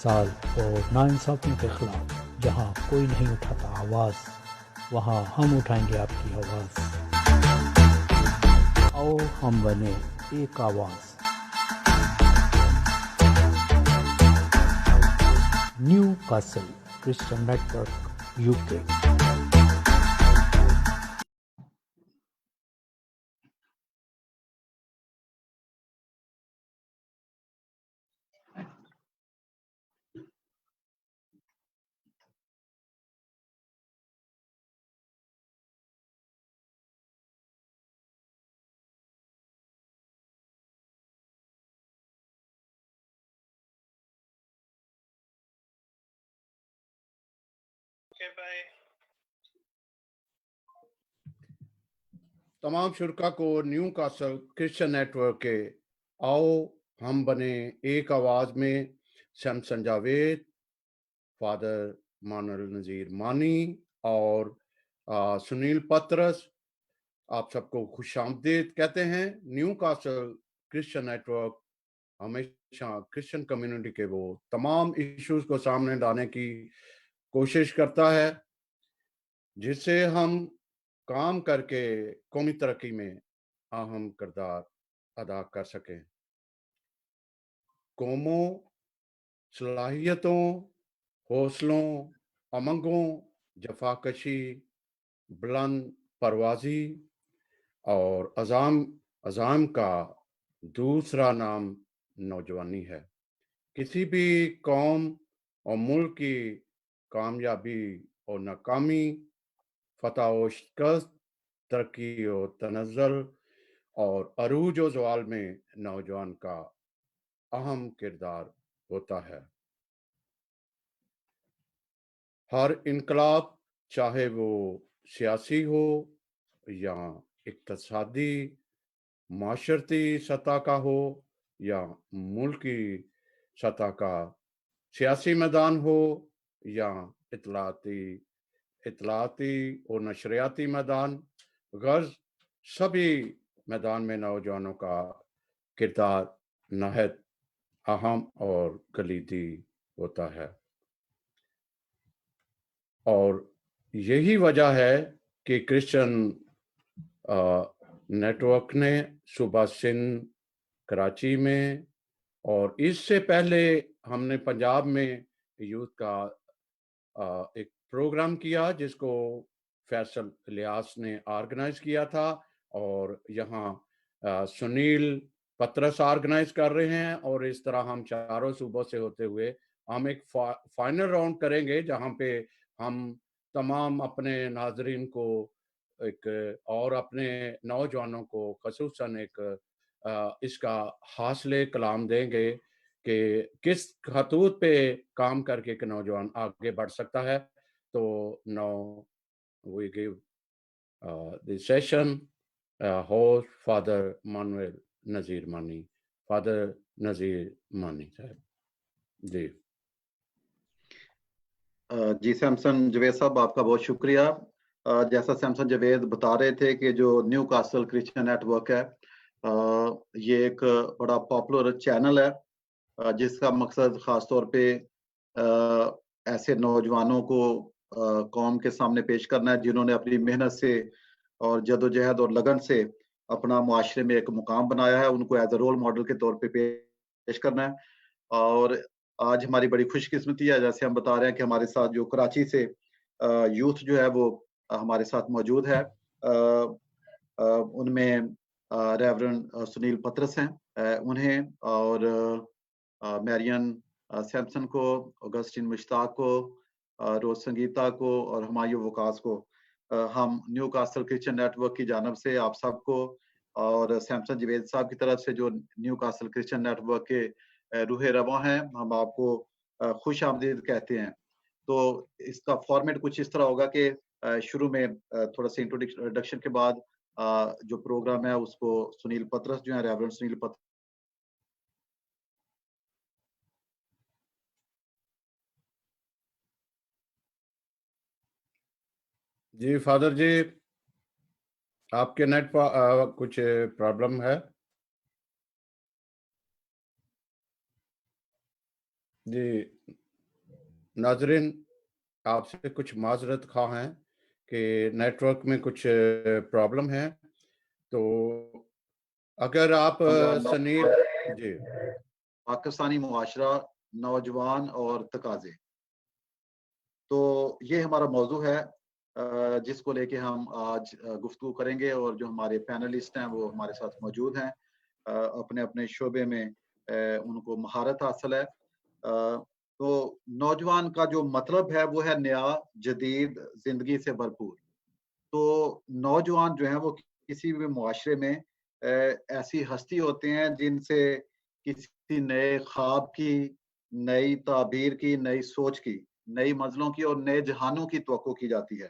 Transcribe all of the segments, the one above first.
साल और नाइंसाफ़ियों के ख़िलाफ़ जहाँ कोई नहीं उठाता आवाज़, वहाँ हम उठाएंगे आपकी आवाज़। आओ हम बने एक आवाज़। New castle Christian network UK. तमाम शुरका को न्यू कासल क्रिश्चियन नेटवर्क के आओ हम बने एक आवाज़ में शमसन जावेद, फादर मानुएल नज़ीर मानी और सुनील पतरस आप सबको खुशामदीद कहते हैं। न्यू कासल क्रिश्चियन नेटवर्क हमेशा क्रिश्चियन कम्युनिटी के वो तमाम इश्यूज को सामने लाने की कोशिश करता है जिससे हम काम करके कौमी तरक्की में अहम किरदार अदा कर सकें। कौमों, सलाहियतों, हौसलों, उमंगों, जफाकशी, बुलंद परवाज़ी और अज़ाम का दूसरा नाम नौजवानी है। किसी भी कौम और मुल्क की कामयाबी और नाकामी, फतह और शिकस्त, तरक्की और तनज़्ज़ुल और अरूज और ज़वाल में नौजवान का अहम किरदार होता है। हर इनकलाब, चाहे वो सियासी हो या इक़्तिसादी, माशरती सतह का हो या मुल्की सतह का, सियासी मैदान हो या इत्तलाती इत्तलाती और नशरियाती मैदान, गर्ज सभी मैदान में नौजवानों का किरदार नहायत अहम और कलीदी होता है। और यही वजह है कि क्रिश्चियन नेटवर्क ने सूबा सिंध, कराची में और इससे पहले हमने पंजाब में यूथ का एक प्रोग्राम किया जिसको फैसल इलियास ने ऑर्गेनाइज किया था और यहाँ सुनील पतरस ऑर्गेनाइज कर रहे हैं और इस तरह हम चारों सूबों से होते हुए हम एक फाइनल राउंड करेंगे जहाँ पे हम तमाम अपने नाजरीन को एक और अपने नौजवानों को खसूसन एक इसका हासिले कलाम देंगे कि किस खतूत पे काम करके एक नौजवान आगे बढ़ सकता है। तो now we give the session host father Manuel Nazir Mani. Father नज़ीर मानी साहब जी। जी सैमसन जवेद साहब, आपका बहुत शुक्रिया। जैसा सैमसन जवेद बता रहे थे कि जो न्यू कासल क्रिश्चियन नेटवर्क है, ये एक बड़ा पॉपुलर चैनल है जिसका मकसद ख़ास तौर पे ऐसे नौजवानों को कौम के सामने पेश करना है जिन्होंने अपनी मेहनत से और जदोजहद और लगन से अपना मुआशरे में एक मुकाम बनाया है, उनको एज अ रोल मॉडल के तौर पे पेश करना है। और आज हमारी बड़ी खुशकिस्मती है, जैसे हम बता रहे हैं कि हमारे साथ जो कराची से यूथ जो है वो हमारे साथ मौजूद है। उनमें रेवरेंड सुनील पतरस हैं, उन्हें और मैरियन सैमसन को, ऑगस्टिन मुश्ताक को, रोज संगीता को और हुमायूं वकास को हम न्यू कासल क्रिश्चियन नेटवर्क की जानब से आप सबको और सैमसन जवेद साहब की तरफ से जो न्यू कासल क्रिश्चियन नेटवर्क के रूहे रवा हैं, हम आपको खुश आमदीद कहते हैं। तो इसका फॉर्मेट कुछ इस तरह होगा कि शुरू में थोड़ा सा इंट्रोडक्शन के बाद जो प्रोग्राम है उसको सुनील पतरस जो है, रेवरेंड सुनील पतरस जी फादर जी, आपके नेट पर कुछ प्रॉब्लम है जी। नाज़रीन, आपसे कुछ माज़रत ख़्वाह हैं कि नेटवर्क में कुछ प्रॉब्लम है, तो अगर आप सनील जी। पाकिस्तानी मुआशरा, नौजवान और तकाज़े। तो ये हमारा मौजू है जिसको लेके हम आज गुफ्तगू करेंगे और जो हमारे पैनलिस्ट हैं वो हमारे साथ मौजूद हैं। अपने-अपने शोबे में उनको महारत हासिल है। तो नौजवान का जो मतलब है वो है नया, जदीद, ज़िंदगी से भरपूर। तो नौजवान जो हैं वो किसी भी मुआशरे में ऐसी हस्ती होते हैं जिनसे किसी नए ख्वाब की, नई ताबीर की, नई सोच की, नई मंज़िलों की और नए जहानों की तवक्को की जाती है।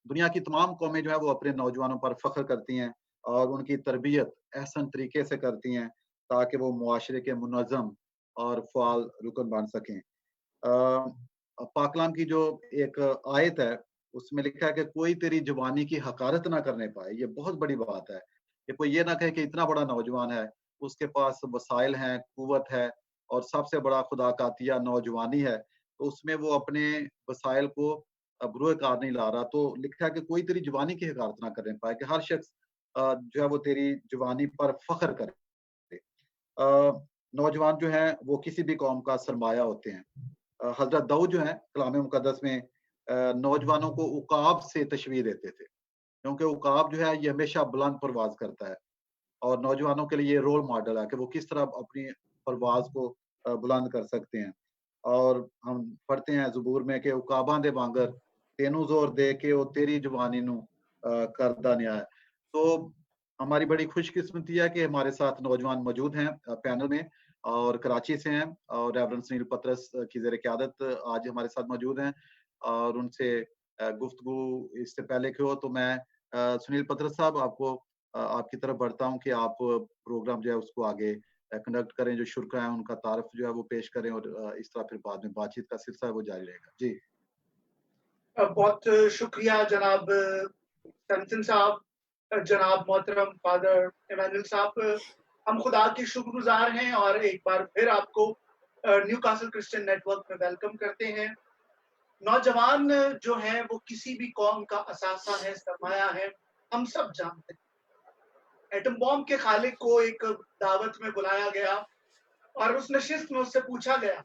दुनिया की तमाम कौमें जो है वो अपने नौजवानों पर फ़ख्र करती हैं और उनकी तरबियत एहसन तरीके से करती हैं ताकि वो मुआशरे के मुनज़्ज़म और फ़आल रुकन बन सकें। पाक कलाम की जो एक आयत है, उसमें लिखा है कि कोई तेरी जवानी की हकारत ना करने पाए। ये बहुत बड़ी बात है कि कोई ये ना कहे कि इतना बड़ा नौजवान है, उसके पास वसाइल हैं, कुव्वत है और सबसे बड़ा खुदा का अतिया नौजवानी है, तो उसमें वो अपने वसाइल को बरूए कार नहीं ला रहा। तो लिखा है कि कोई तेरी जवानी की हकारत ना करने पाए, कि हर शख्स जो है वो तेरी जवानी पर फ़ख्र करे। नौजवान जो हैं वो किसी भी कौम का सरमाया होते हैं। हज़रत दाऊद जो हैं कलाम मुक़द्दस में नौजवानों को उकाब से तशबीह देते थे, क्योंकि उकाब जो है ये हमेशा बुलंद परवाज़ करता है और नौजवानों के लिए ये रोल मॉडल है कि वो किस तरह अपनी परवाज़ को बुलंद कर सकते हैं। और हम पढ़ते हैं ज़बूर में कि उकाबां दे वांगर तेनू ज़ोर दे के ओ तेरी जवानी नू करदा न्याय। तो हमारी बड़ी खुशकिस्मती है कि हमारे साथ नौजवान मौजूद हैं पैनल में और कराची से हैं और रेवरेंड सुनील पतरस की ज़ेर-ए-क़यादत आज हमारे साथ मौजूद हैं और उनसे गुफ्तगू इससे पहले की हो तो मैं सुनील पतरस साहब आपकी तरफ बढ़ता हूँ कि आप प्रोग्राम जो है उसको आगे कंडक्ट करें, जो शुरा हैं उनका तारुफ जो है वो पेश करें और इस तरह फिर बाद में बातचीत का सिलसिला है वो जारी रहेगा। जी। बहुत शुक्रिया जनाब सैमसन साहब, जनाब मोहतरम फादर इमानुएल साहब। हम खुदा के शुक्रगुजार हैं और एक बार फिर आपको न्यू कासल क्रिश्चियन नेटवर्क में वेलकम करते हैं। नौजवान जो है वो किसी भी कौम का असासा है, सरमाया है, हम सब जानते हैं। एटम बॉम्ब के खालिक को एक दावत में बुलाया गया और उस नशिस्त में उससे पूछा गया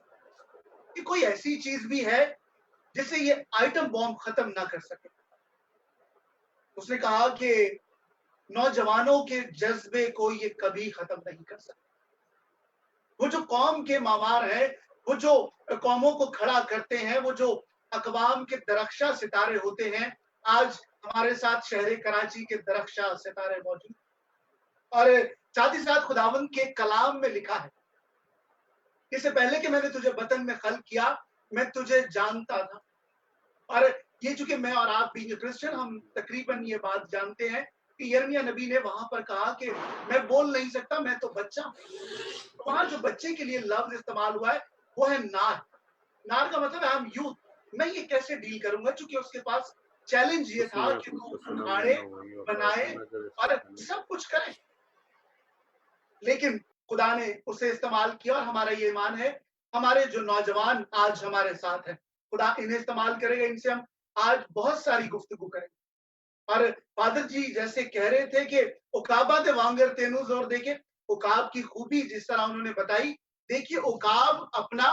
कि कोई ऐसी चीज भी है जिससे ये आइटम बॉम्ब खत्म ना कर सके। उसने कहा कि नौजवानों के जज्बे को ये कभी खत्म नहीं कर सकते। वो जो कौम के मामार हैं, वो जो कौमों को खड़ा करते हैं, वो जो अकवाम के दरख्शा सितारे होते हैं, आज हमारे साथ शहर कराची के दरख्शा सितारे मौजूद और साथ ही साथ खुदावंद के कलाम में लिखा है, इससे पहले कि मैंने तुझे बतन में खल्क किया, मैं तुझे जानता था। और ये चूंकि मैं और आप बीइंग क्रिश्चियन हम तकरीबन ये बात जानते हैं कि यिर्मयाह नबी ने वहां पर कहा कि मैं बोल नहीं सकता, मैं तो बच्चा हूं। तो वहां जो बच्चे के लिए लफ्ज इस्तेमाल हुआ है वो है नार। नार का मतलब है हम यूथ। मैं ये कैसे डील करूंगा, चूंकि उसके पास चैलेंज ये था कि वो उखाड़े, बनाए और सब कुछ करे, लेकिन खुदा ने उसे इस्तेमाल किया और हमारा ये ईमान है हमारे जो नौजवान आज हमारे साथ हैं, खुदा इन्हें इस्तेमाल करेगा, इनसे हम आज बहुत सारी गुफ्तगू करेंगे। और फादर जी जैसे कह रहे थे कि उकाबा दे वांगर तेनू जोर देके, उकाब की खूबी जिस तरह उन्होंने बताई, देखिए उकाब अपना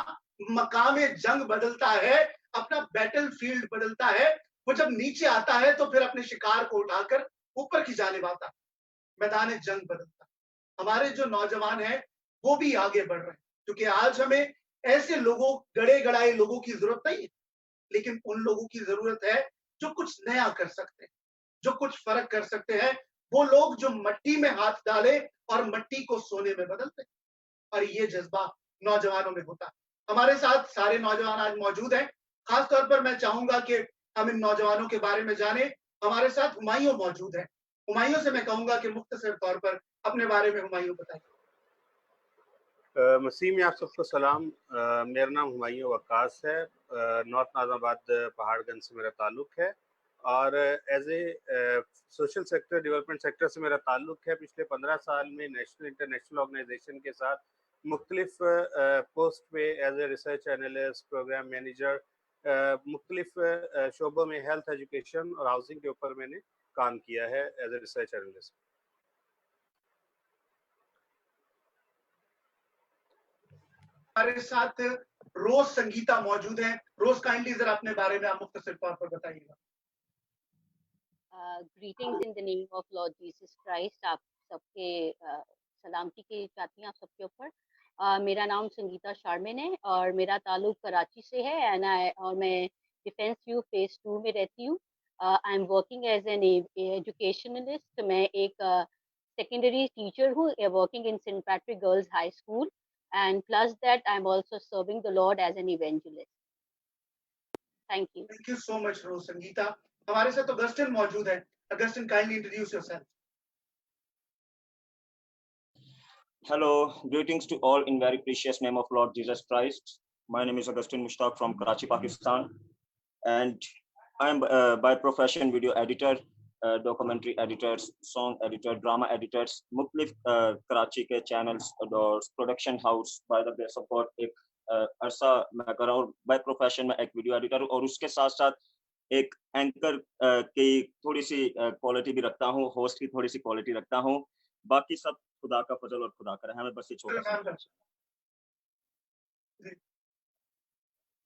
मकाम जंग बदलता है, अपना बैटल फील्ड बदलता है। वो जब नीचे आता है तो फिर अपने शिकार को उठाकर ऊपर की जानिब आता है, मैदान जंग बदलता है। हमारे जो नौजवान हैं वो भी आगे बढ़ रहे हैं, क्योंकि आज हमें ऐसे लोगों, गड़े गड़ाए लोगों की जरूरत नहीं है, लेकिन उन लोगों की जरूरत है जो कुछ नया कर सकते हैं, जो कुछ फर्क कर सकते हैं। वो लोग जो मट्टी में हाथ डाले और मट्टी को सोने में बदलते हैं, और ये जज्बा नौजवानों में होता है। हमारे साथ सारे नौजवान आज मौजूद हैं। खास तौर पर मैं चाहूंगा कि हम इन नौजवानों के बारे में जाने। हमारे साथ हुमायूं मौजूद है। हुमायूं से मैं कहूंगा कि मुख्तसर तौर पर अपने बारे में हुमायूं बताइए। मसीह में आप सबको सलाम। मेरा नाम हुमायूं वक्कास है। नॉर्थ नाज़ाबाद पहाड़गंज से मेरा ताल्लुक़ है और as a social sector, development sector से मेरा ताल्लुक़ है। पिछले 15 साल में नेशनल इंटरनेशनल ऑर्गेनाइजेशन के साथ मुख्तलिफ पोस्ट पे as a research analyst, programme manager मुख्तलिफ शोबों में हेल्थ, एजुकेशन और हाउसिंग के ऊपर मैंने काम किया है एज ए रिसर्च एनालिस्ट। हमारे साथ रोज संगीता मौजूद हैं। रोज काइंडली जरा अपने बारे में आप मुख्तसर तौर पर बताइएगा। Greetings in the name of Lord Jesus Christ. आप सबके सलामती की चाहती हैं आप सबके ऊपर। मेरा नाम संगीता शारमिन है और मेरा ताल्लुक कराची से है और मैं डिफेंस व्यू फेज 2 में रहती हूँ। I am working as an educationalist. मैं एक सेकेंडरी टीचर हूँ working in Saint Patrick girls high school, and plus that I'm also serving the Lord as an evangelist. Thank you. Thank you so much, Rose Sangeeta. हमारे साथ Augustine मौजूद है। Augustine, kindly introduce yourself. Hello, greetings to all in very precious name of Lord Jesus Christ. My name is Augustine Mushtaq from Karachi, Pakistan, and I am by profession video editor, documentary editors, song editor, drama editors, मुख्तलिफ कराची के channels और production house by the grace of God एक अरसा मैं कर रहा हूँ। by profession मैं एक video editor और उसके साथ साथ एक anchor की थोड़ी सी quality भी रखता हूँ, host की थोड़ी सी quality रखता हूँ। बाकी सब खुदा का फजल और खुदा का रहम है। बस ये छोटा सा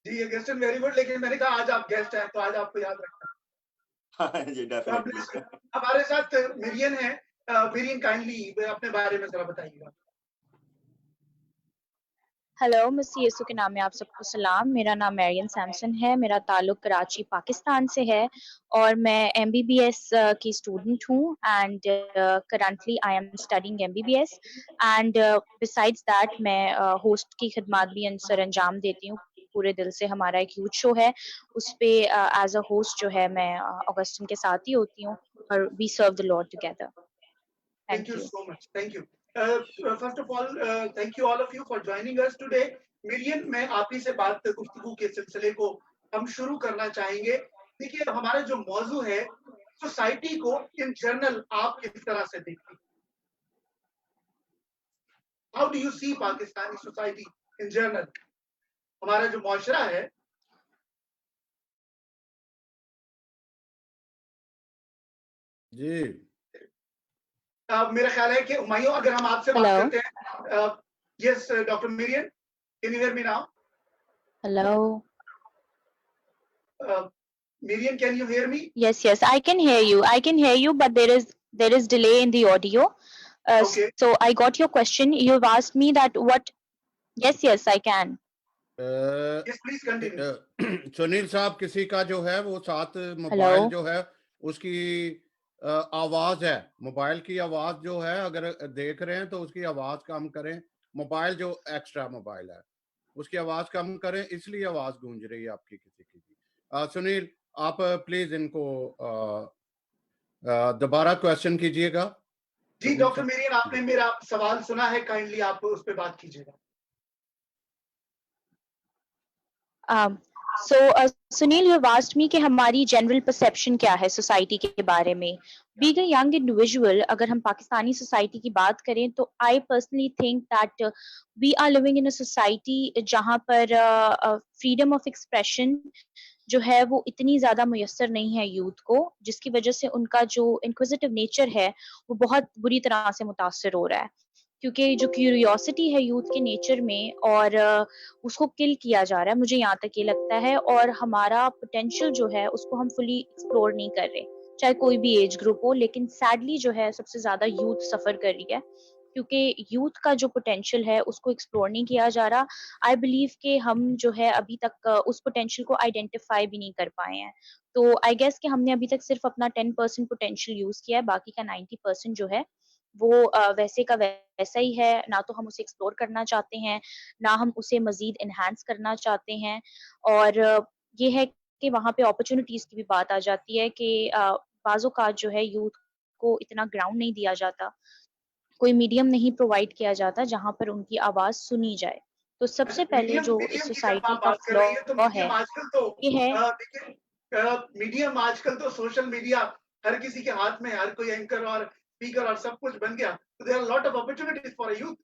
जी अगस्टिन, वेरी गुड। लेकिन मैंने कहा आज आप गेस्ट हैं तो आज आपको याद रखना। जी डेफिनेटली। हमारे साथ मिरियन है। मिरियन, काइंडली अपने बारे में जरा बताइएगा। हेलो, मसीह यीशु के नाम में आप सबको सलाम। मेरा नाम मैरियन सैमसन है। मेरा ताल्लुक कराची पाकिस्तान से है और मैं MBBS की स्टूडेंट हूँ and currently I am studying MBBS and besides that मैं होस्ट की खिदमत भी सर अंजाम देती हूँ पूरे दिल से। हमारा एक यूथ शो है, उस पे एज अ होस्ट जो है मैं अगस्टिन के साथ ही होती हूँ और we serve the lord together. Thank you so much. Thank you. First of all, thank you all of you for joining us today. मिरियन, मैं आप ही से बात गुफ्तगू के सिलसिले को हम शुरू करना चाहेंगे। देखिए, हमारा जो मौजू है, सोसाइटी को इन जनरल आप किस तरह से देखती हैं? How do you see Pakistani society in general? हमारा जो मुआशरा है, जी मेरा ख्याल है कि हुमायूं, अगर हम आपसे बात करते हैं। Yes doctor Miriam, can you hear me now? Hello Miriam, can you hear me? Yes, I can hear you. I can hear you, but there is delay in the audio. Okay. So I got your question. You've asked me that what? Yes, I can. Yes, please continue. Sunil साहब, किसी का जो है वो साथ mobile जो है उसकी आवाज है, मोबाइल की आवाज जो है, अगर देख रहे हैं तो उसकी आवाज कम करें। मोबाइल जो एक्स्ट्रा मोबाइल है उसकी आवाज कम करें, इसलिए आवाज गूंज रही है आपकी किसी की। सुनील, आप प्लीज इनको दोबारा क्वेश्चन कीजिएगा। जी डॉक्टर मिरियन, आपने मेरा सवाल सुना है, काइंडली आप उस पे बात कीजिएगा। So Sunil, you have asked me कि हमारी जनरल परसेप्शन क्या है सोसाइटी के बारे में। Being a young individual, अगर हम पाकिस्तानी सोसाइटी की बात करें तो I personally think that we are living in a society जहाँ पर freedom of expression जो है वो इतनी ज़्यादा मुयस्सर नहीं है यूथ को, जिसकी वजह से उनका जो इंक्विजिटिव नेचर है वो बहुत बुरी तरह से मुतासर हो रहा है। क्योंकि जो क्यूरियोसिटी है यूथ के नेचर में और उसको किल किया जा रहा है, मुझे यहाँ तक ये लगता है। और हमारा पोटेंशियल जो है उसको हम फुली एक्सप्लोर नहीं कर रहे, चाहे कोई भी एज ग्रुप हो। लेकिन सैडली जो है सबसे ज्यादा यूथ सफर कर रही है क्योंकि यूथ का जो पोटेंशियल है उसको एक्सप्लोर नहीं किया जा रहा। आई बिलीव कि हम जो है अभी तक उस पोटेंशियल को आइडेंटिफाई भी नहीं कर पाए हैं। तो आई गेस कि हमने अभी तक सिर्फ अपना 10% पोटेंशियल यूज किया है, बाकी का 90% जो है वो वैसे का वैसा ही है। ना तो हम उसे एक्सप्लोर करना चाहते हैं, ना हम उसे मजीद इनहांस करना चाहते हैं। और ये है कि वहाँ पे अपॉर्चुनिटीज की भी बात आ जाती है कि बाज़ों का जो है यूथ को इतना ग्राउंड नहीं दिया जाता, कोई मीडियम नहीं प्रोवाइड किया जाता जहाँ पर उनकी आवाज सुनी जाए। तो सबसे पहले जो इस सोसाइटी का फ्लॉ है ये है, मीडियम आजकल तो सोशल मीडिया हर किसी के हाथ में, हर कोई एंकर और स्पीकर और सब कुछ बन गया। तो there are lot of opportunities for youth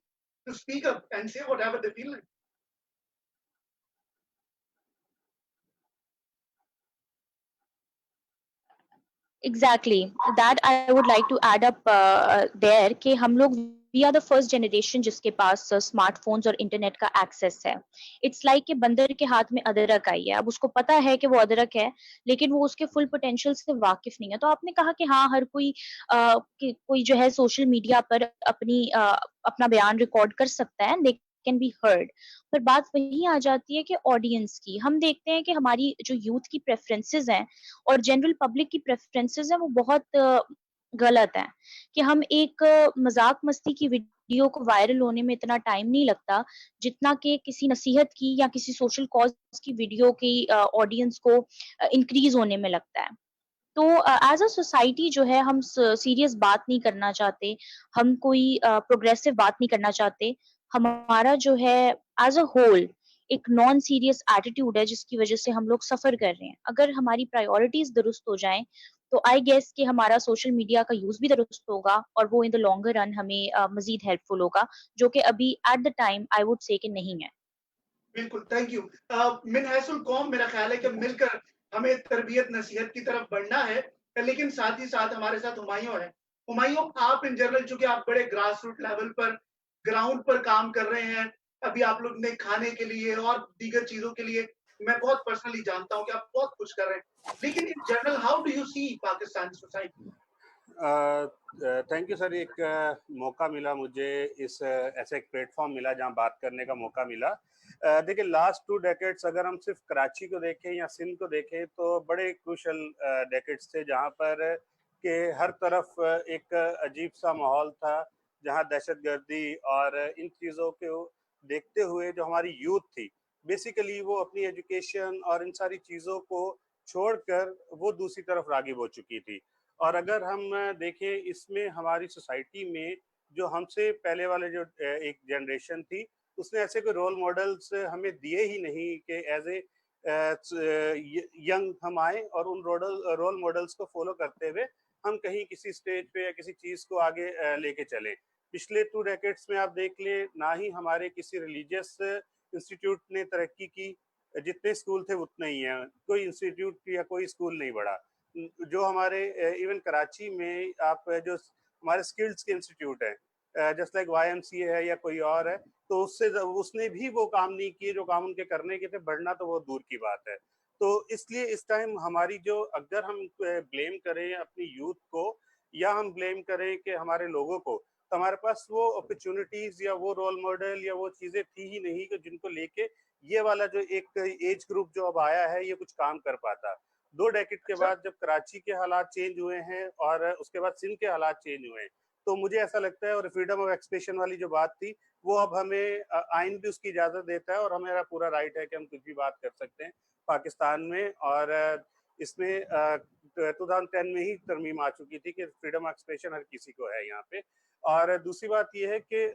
to speak up and say whatever they feel like. Exactly. That I would like to add up there कि हम लोग we are the first generation जिसके पास स्मार्टफोन्स और internet का access है. It's like कि बंदर के हाथ में अदरक आई है. अब उसको पता है कि वो अदरक है, लेकिन वो उसके फुल पोटेंशियल से वाकिफ नहीं है. तो आपने कहा कि हाँ, हर कोई कोई जो है सोशल मीडिया पर अपना बयान रिकॉर्ड कर सकता है. They can be heard. पर बात वही आ जाती है कि ऑडियंस की. हम देखते हैं कि हमारी जो यूथ की प्रेफरेंसेस हैं और जनरल पब्लिक की प्रेफरेंसेस हैं वो बहुत गलत हैं कि हम एक मजाक मस्ती की वीडियो को वायरल होने में इतना टाइम नहीं लगता जितना कि किसी नसीहत की या किसी सोशल कॉज की वीडियो की ऑडियंस को इंक्रीज होने में लगता है. तो एज अ सोसाइटी जो है हम सीरियस बात नहीं करना चाहते, हम कोई प्रोग्रेसिव बात नहीं करना चाहते. हमारा जो है एज अ होल एक नॉन सीरियस एटीट्यूड है जिसकी वजह से हम लोग सफर कर रहे हैं. अगर हमारी प्रायोरिटीज दुरुस्त हो जाएं तो आई गेस कि हमारा सोशल मीडिया का यूज भी दुरुस्त होगा और वो इन द लॉन्गर रन हमें मजीद हेल्पफुल होगा, जो कि अभी at the time I would say कि नहीं है. बिल्कुल, थैंक यू। मिन हैसुल कौम, मेरा ख्याल है कि मिलकर हमें तरबियत नसीहत की तरफ बढ़ना है, लेकिन साथ ही साथ हमारे साथ हुमायूं है। हुमायूं, आप इन जनरल चूंकि आप बड़े ग्रास रूट लेवल पर ग्राउंड पर काम कर रहे हैं, अभी आप लोग ने खाने के लिए और दीगर चीजों के लिए मैं बहुत पर्सनली जानता हूं कि आप बहुत कुछ कर रहे हैं, लेकिन in general how do you see Pakistan society? Thank you sir. एक मौका मिला मुझे, इस ऐसे एक प्लेटफॉर्म मिला जहां बात करने का मौका मिला. देखिए, लास्ट 2 डेकेड्स अगर हम सिर्फ कराची को देखें या सिंध को देखें तो बड़े क्रूशल डेकेड्स थे जहां पर के हर तरफ एक अजीब सा माहौल था, जहां दहशतगर्दी और इन चीज़ों को देखते हुए जो हमारी यूथ थी, बेसिकली वो अपनी एजुकेशन और इन सारी चीज़ों को छोड़कर वो दूसरी तरफ राग़िब हो चुकी थी. और अगर हम देखें इसमें हमारी सोसाइटी में जो हमसे पहले वाले जो एक जनरेशन थी, उसने ऐसे कोई रोल मॉडल्स हमें दिए ही नहीं कि एज ए यंग हम आए और उन रोल मॉडल्स को फॉलो करते हुए हम कहीं किसी स्टेज पे या किसी चीज़ को आगे लेके चलें. पिछले 2 डेकेड्स में आप देख लें, ना ही हमारे किसी रिलीजियस इंस्टीट्यूट ने तरक्की की, जितने स्कूल थे उतने ही हैं. कोई इंस्टीट्यूट या कोई स्कूल नहीं बढ़ा. जो हमारे इवन कराची में आप जो हमारे स्किल्स के इंस्टीट्यूट है, जस्ट लाइक YMCA है या कोई और है, तो उसने भी वो काम नहीं किए जो काम उनके करने के थे. बढ़ना तो वो दूर की बात है. तो इसलिए इस टाइम हमारी जो, अगर हम ब्लेम करें अपनी यूथ को या हम ब्लेम करें कि हमारे लोगों को, तो हमारे पास वो अपॉर्चुनिटीज या वो रोल मॉडल या वो चीजें थी ही नहीं कि जिनको लेके ये वाला जो एक एज ग्रुप जो अब आया है ये कुछ काम कर पाता. 2 डेकेड के बाद जब कराची के हालात चेंज हुए हैं और उसके बाद सिंध के हालात चेंज हुए हैं, तो मुझे ऐसा लगता है, और फ्रीडम ऑफ एक्सप्रेशन वाली जो बात थी, वो अब हमें आइन भी उसकी इजाजत देता है और हमारा पूरा राइट है कि हम कुछ भी बात कर सकते हैं पाकिस्तान में. और इसमें 2010 में ही तरमीम आ चुकी थी कि फ्रीडम ऑफ एक्सप्रेशन हर किसी को है यहाँ पे. और दूसरी बात ये है कि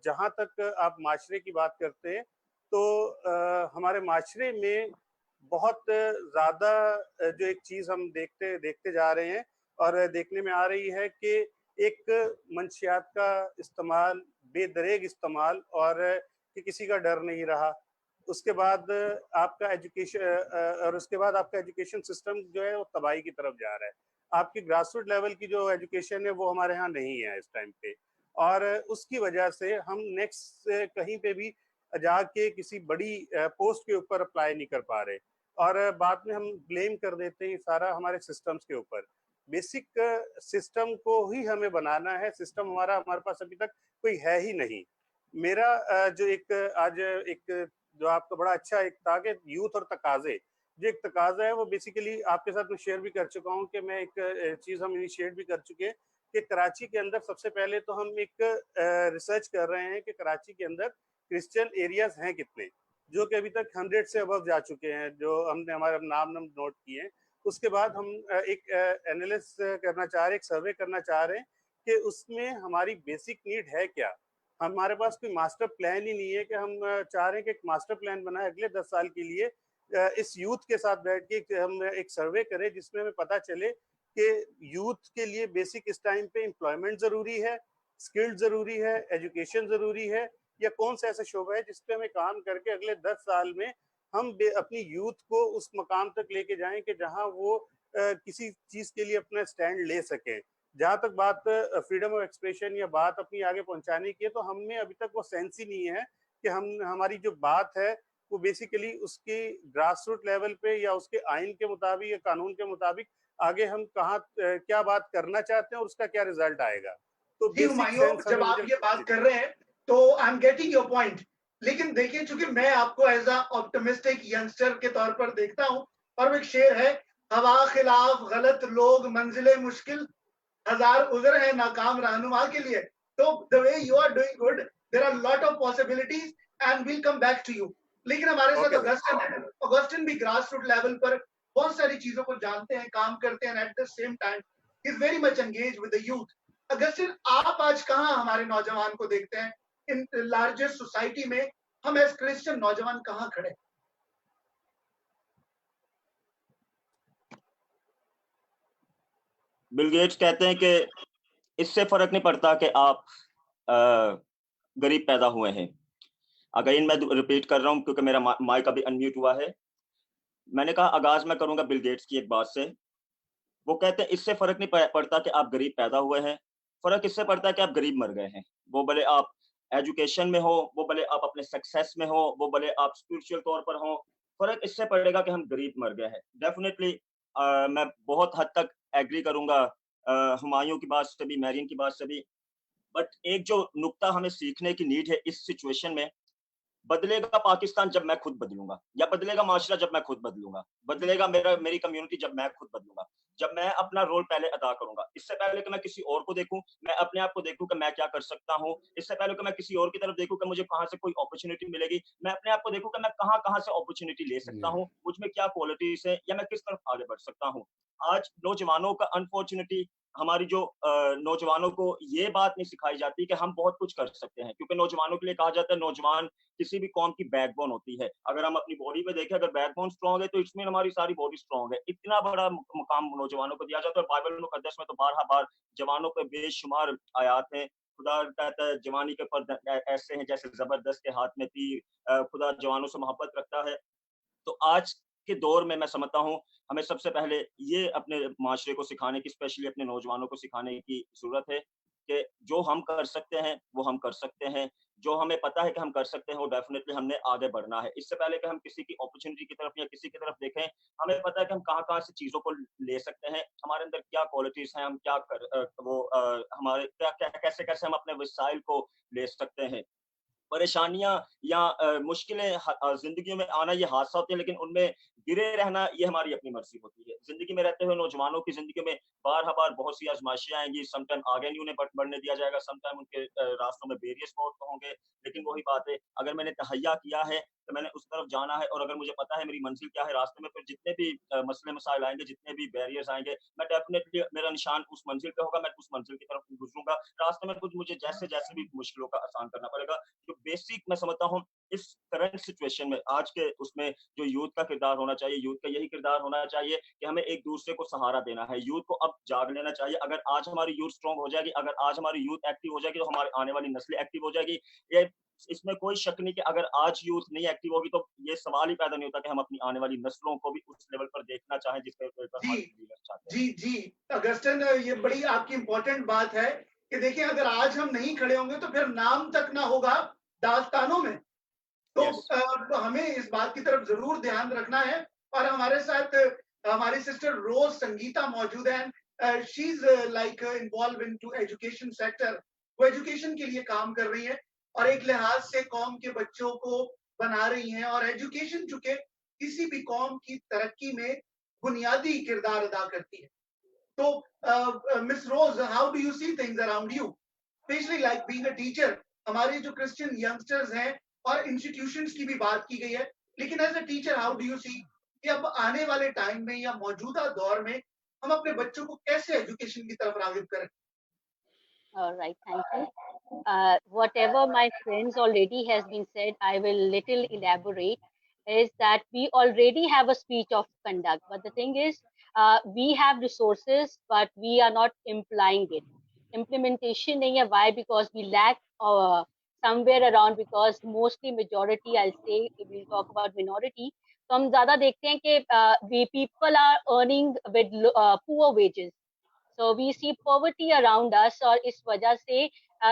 जहाँ तक आप माशरे की बात करते हैं, तो हमारे माशरे में बहुत ज़्यादा जो एक चीज़ हम देखते जा रहे हैं और देखने में आ रही है कि एक मंशियात का इस्तेमाल, बेदरेग इस्तेमाल, और कि किसी का डर नहीं रहा. उसके बाद आपका एजुकेशन सिस्टम जो है वो तबाही की तरफ जा रहा है. आपकी ग्रासरूट लेवल की जो एजुकेशन है वो हमारे यहाँ नहीं है इस टाइम पे, और उसकी वजह से हम नेक्स्ट कहीं पे भी जाके किसी बड़ी पोस्ट के ऊपर अप्लाई नहीं कर पा रहे. और बाद में हम ब्लेम कर देते हैं सारा हमारे सिस्टम्स के ऊपर. बेसिक सिस्टम को ही हमें बनाना है. सिस्टम हमारे पास अभी तक कोई है ही नहीं. मेरा जो एक जो आपका बड़ा अच्छा एक था कि यूथ और तकाजे, जो एक तकाजा है वो बेसिकली आपके साथ मैं शेयर भी कर चुका हूँ कि मैं एक चीज़ हम इनिशिएट भी कर चुके हैं कि कराची के अंदर सबसे पहले तो हम एक रिसर्च कर रहे हैं कि कराची के अंदर क्रिश्चियन एरियाज हैं कितने, जो कि अभी तक 100 से अबव जा चुके हैं, जो हमने हमारे नाम नोट किए हैं. उसके बाद हम एक एनालिसिस करना चाह रहे हैं, एक सर्वे करना चाह रहे हैं कि उसमें हमारी बेसिक नीड है क्या. हमारे पास कोई मास्टर प्लान ही नहीं है कि हम चाह रहे हैं कि एक मास्टर प्लान बनाए अगले 10 साल के लिए. इस यूथ के साथ बैठ के हम एक सर्वे करें जिसमें हमें पता चले कि यूथ के लिए बेसिक इस टाइम पे एम्प्लॉयमेंट ज़रूरी है, स्किल्ड ज़रूरी है, एजुकेशन ज़रूरी है, या कौन सा ऐसा शोबा है जिस पे हमें काम करके अगले 10 साल में हम अपनी यूथ को उस मकाम तक लेके जाएं कि जहां वो किसी चीज के लिए अपना स्टैंड ले सकें। जहां तक बात फ्रीडम ऑफ एक्सप्रेशन या बात अपनी आगे पहुंचाने की है, तो हमें अभी तक वो सेंस ही नहीं है कि हमारी जो बात है वो बेसिकली उसके ग्रास रूट लेवल पे या उसके आइन के मुताबिक या कानून के मुताबिक आगे हम कहाँ क्या बात करना चाहते हैं और उसका क्या रिजल्ट आएगा। तो जी बेसिक हुमायूं, सेंस जब आप ये बात कर रहे हैं तो I am getting your point, लेकिन देखिए चूंकि मैं आपको एज अ ऑप्टिमिस्टिक यंगस्टर के तौर पर देखता हूं, और एक शेर है, हवा खिलाफ गलत लोग मंजिले मुश्किल, हजार उज़र है नाकाम रहनुमा के लिए। तो the way you are doing good, there are lot of possibilities and we'll come back to you. लेकिन हमारे साथ ऑगस्टिन है, ऑगस्टिन भी ग्रास रूट लेवल पर बहुत सारी चीजों को जानते हैं, काम करते हैं, eight the same time is very much engage with the youth. Augustine, आप आज कहाँ हमारे नौजवान को देखते हैं इन लार्जेस्ट सोसाइटी में? हम एज क्रिश्चियन नौजवान कहाँ खड़े? बिल गेट्स कहते हैं कि इससे फर्क नहीं पड़ता कि आप गरीब पैदा हुए हैं। अगेन मैं रिपीट कर रहा हूं क्योंकि मेरा माइक अभी अनम्यूट हुआ है। मैंने कहा आगाज मैं करूंगा बिल गेट्स की एक बात से। वो कहते हैं इससे फर्क नहीं पड़ता कि आप गरीब पैदा हुए हैं, फर्क इससे पड़ता है कि आप गरीब मर गए हैं। वो भले आप एजुकेशन में हो, वो भले आप अपने सक्सेस में हो, वो भले आप स्पिरिचुअल तौर पर हो, फर्क इससे पड़ेगा कि हम गरीब मर गए हैं। डेफिनेटली मैं बहुत हद तक एग्री करूंगा हुमायूं की बात से भी, मैरियन की बात से भी। बट एक जो नुक्ता हमें सीखने की नीड है इस सिचुएशन में, बदलेगा पाकिस्तान जब मैं खुद बदलूंगा, या बदलेगा माशरा जब मैं खुद बदलूंगा, बदलेगा मेरी कम्युनिटी जब मैं खुद बदलूंगा, जब मैं अपना रोल पहले अदा करूंगा। इससे पहले कि मैं किसी और को देखूं, मैं अपने आप को देखूं कि मैं क्या कर सकता हूं। इससे पहले कि मैं किसी और की तरफ देखूं कि मुझे कहां से कोई अपॉर्चुनिटी मिलेगी, मैं अपने आप को देखूं कि मैं कहां से अपॉर्चुनिटी ले सकता हूं, मुझ में क्या क्वालिटीज है, या मैं किस तरफ आगे बढ़ सकता हूं। आज नौजवानों का अनफॉर्चुनेटली, हमारी जो नौजवानों को ये बात नहीं सिखाई जाती कि हम बहुत कुछ कर सकते हैं, क्योंकि नौजवानों के लिए कहा जाता है नौजवान किसी भी कौम की बैकबोन होती है। अगर हम अपनी बॉडी पे देखें, अगर बैकबोन स्ट्रांग है तो इसमें हमारी सारी बॉडी स्ट्रांग है। इतना बड़ा मुकाम नौजवानों को दिया जाता है। बाइबल मुकद्दस में तो बार जवानों पे बेशुमार आयात हैं। खुदा कहता है जवानी के फर्द ऐसे हैं जैसे जबरदस्त के हाथ में तीर। खुदा जवानों से मोहब्बत रखता है। तो आज के दौर में मैं समझता हूँ हमें सबसे पहले ये अपने माशरे को सिखाने की, स्पेशली अपने नौजवानों को सिखाने की जरूरत है कि जो हम कर सकते हैं वो हम कर सकते हैं, जो हमें पता है कि हम कर सकते हैं वो डेफिनेटली हमने आगे बढ़ना है। इससे पहले कि हम किसी की अपॉर्चुनिटी की तरफ या किसी की तरफ देखें, हमें पता है कि हम कहाँ से चीजों को ले सकते हैं, हमारे अंदर क्या क्वालिटीज हैं, हम क्या हमारे क्या कैसे हम अपने वसाइल को ले सकते हैं। परेशानियां या मुश्किलें जिंदगी में आना ये हादसा होते हैं, लेकिन उनमें गिरे रहना ये हमारी अपनी मर्जी होती है। जिंदगी में रहते हुए नौजवानों की जिंदगी में बार बहुत सी आजमाइशें आएंगी। समटाइम आगे नहीं उन्हें बढ़ने दिया जाएगा, समटाइम उनके रास्तों में बैरियर्स बहुत होंगे। लेकिन वही बात है, अगर मैंने तहैया किया है तो मैंने उस तरफ जाना है, और अगर मुझे पता है मेरी मंजिल क्या है, रास्ते में फिर जितने भी मसले मसाइल आएंगे, जितने भी बैरियर्स आएंगे, मैं डेफिनेटली मेरा निशान उस मंजिल पे होगा, मैं उस मंजिल की तरफ गुजरूंगा। रास्ते में कुछ मुझे जैसे भी मुश्किलों का आसान करना पड़ेगा। जो बेसिक मैं समझता हूँ इस करंट सिचुएशन में, आज के उसमें जो यूथ का किरदार होना चाहिए, यूथ का यही किरदार होना चाहिए कि हमें एक दूसरे को सहारा देना है। यूथ को अब जाग लेना चाहिए। अगर आज हमारी यूथ स्ट्रांग हो जाएगी, अगर आज हमारी यूथ एक्टिव हो जाएगी, तो हमारे आने वाली नस्लें एक्टिव हो जाएगी। ये इसमें कोई शक नहीं कि अगर आज यूथ नहीं एक्टिव होगी तो ये सवाल ही पैदा नहीं होता कि हम अपनी आने वाली नस्लों को भी उस लेवल पर देखना चाहें जिस लेवल पर हमारे लीडर्स चाहते हैं। जी अगस्टिन, ये बड़ी आपकी इंपॉर्टेंट बात है कि देखिए अगर आज हम नहीं खड़े होंगे तो फिर नाम तक ना होगा दास्तानों में। तो हमें इस बात की तरफ जरूर ध्यान रखना है। और हमारे साथ हमारी सिस्टर रोज संगीता मौजूद है। She is like involve into education sector. वो एजुकेशन के लिए काम कर रही है और एक लिहाज से कौम के बच्चों को बना रही हैं। और एजुकेशन चूंकि किसी भी कौम की तरक्की में बुनियादी किरदार अदा करती है। तो miss Rose, how do you see things around you, specially like being a teacher? हमारे जो क्रिश्चियन यंगस्टर्स हैं और इंस्टीट्यूशंस की भी बात की गई है, लेकिन as a teacher how do you see कि अब आने वाले टाइम में या मौजूदा दौर में हम अपने बच्चों को कैसे एजुकेशन की तरफ रागिब करें? All right, thank you. Whatever my friends already has been said, I will little elaborate. Is that we already have a speech of conduct, but the thing is, we have resources, but we are not implying it. Implementation nahi hai. Why? Because we lack somewhere around. Because mostly majority, I'll say, we'll talk about minority. तो हम ज्यादा देखते हैं कि we people are earning with poor wages, so we see poverty around us, और इस वजह से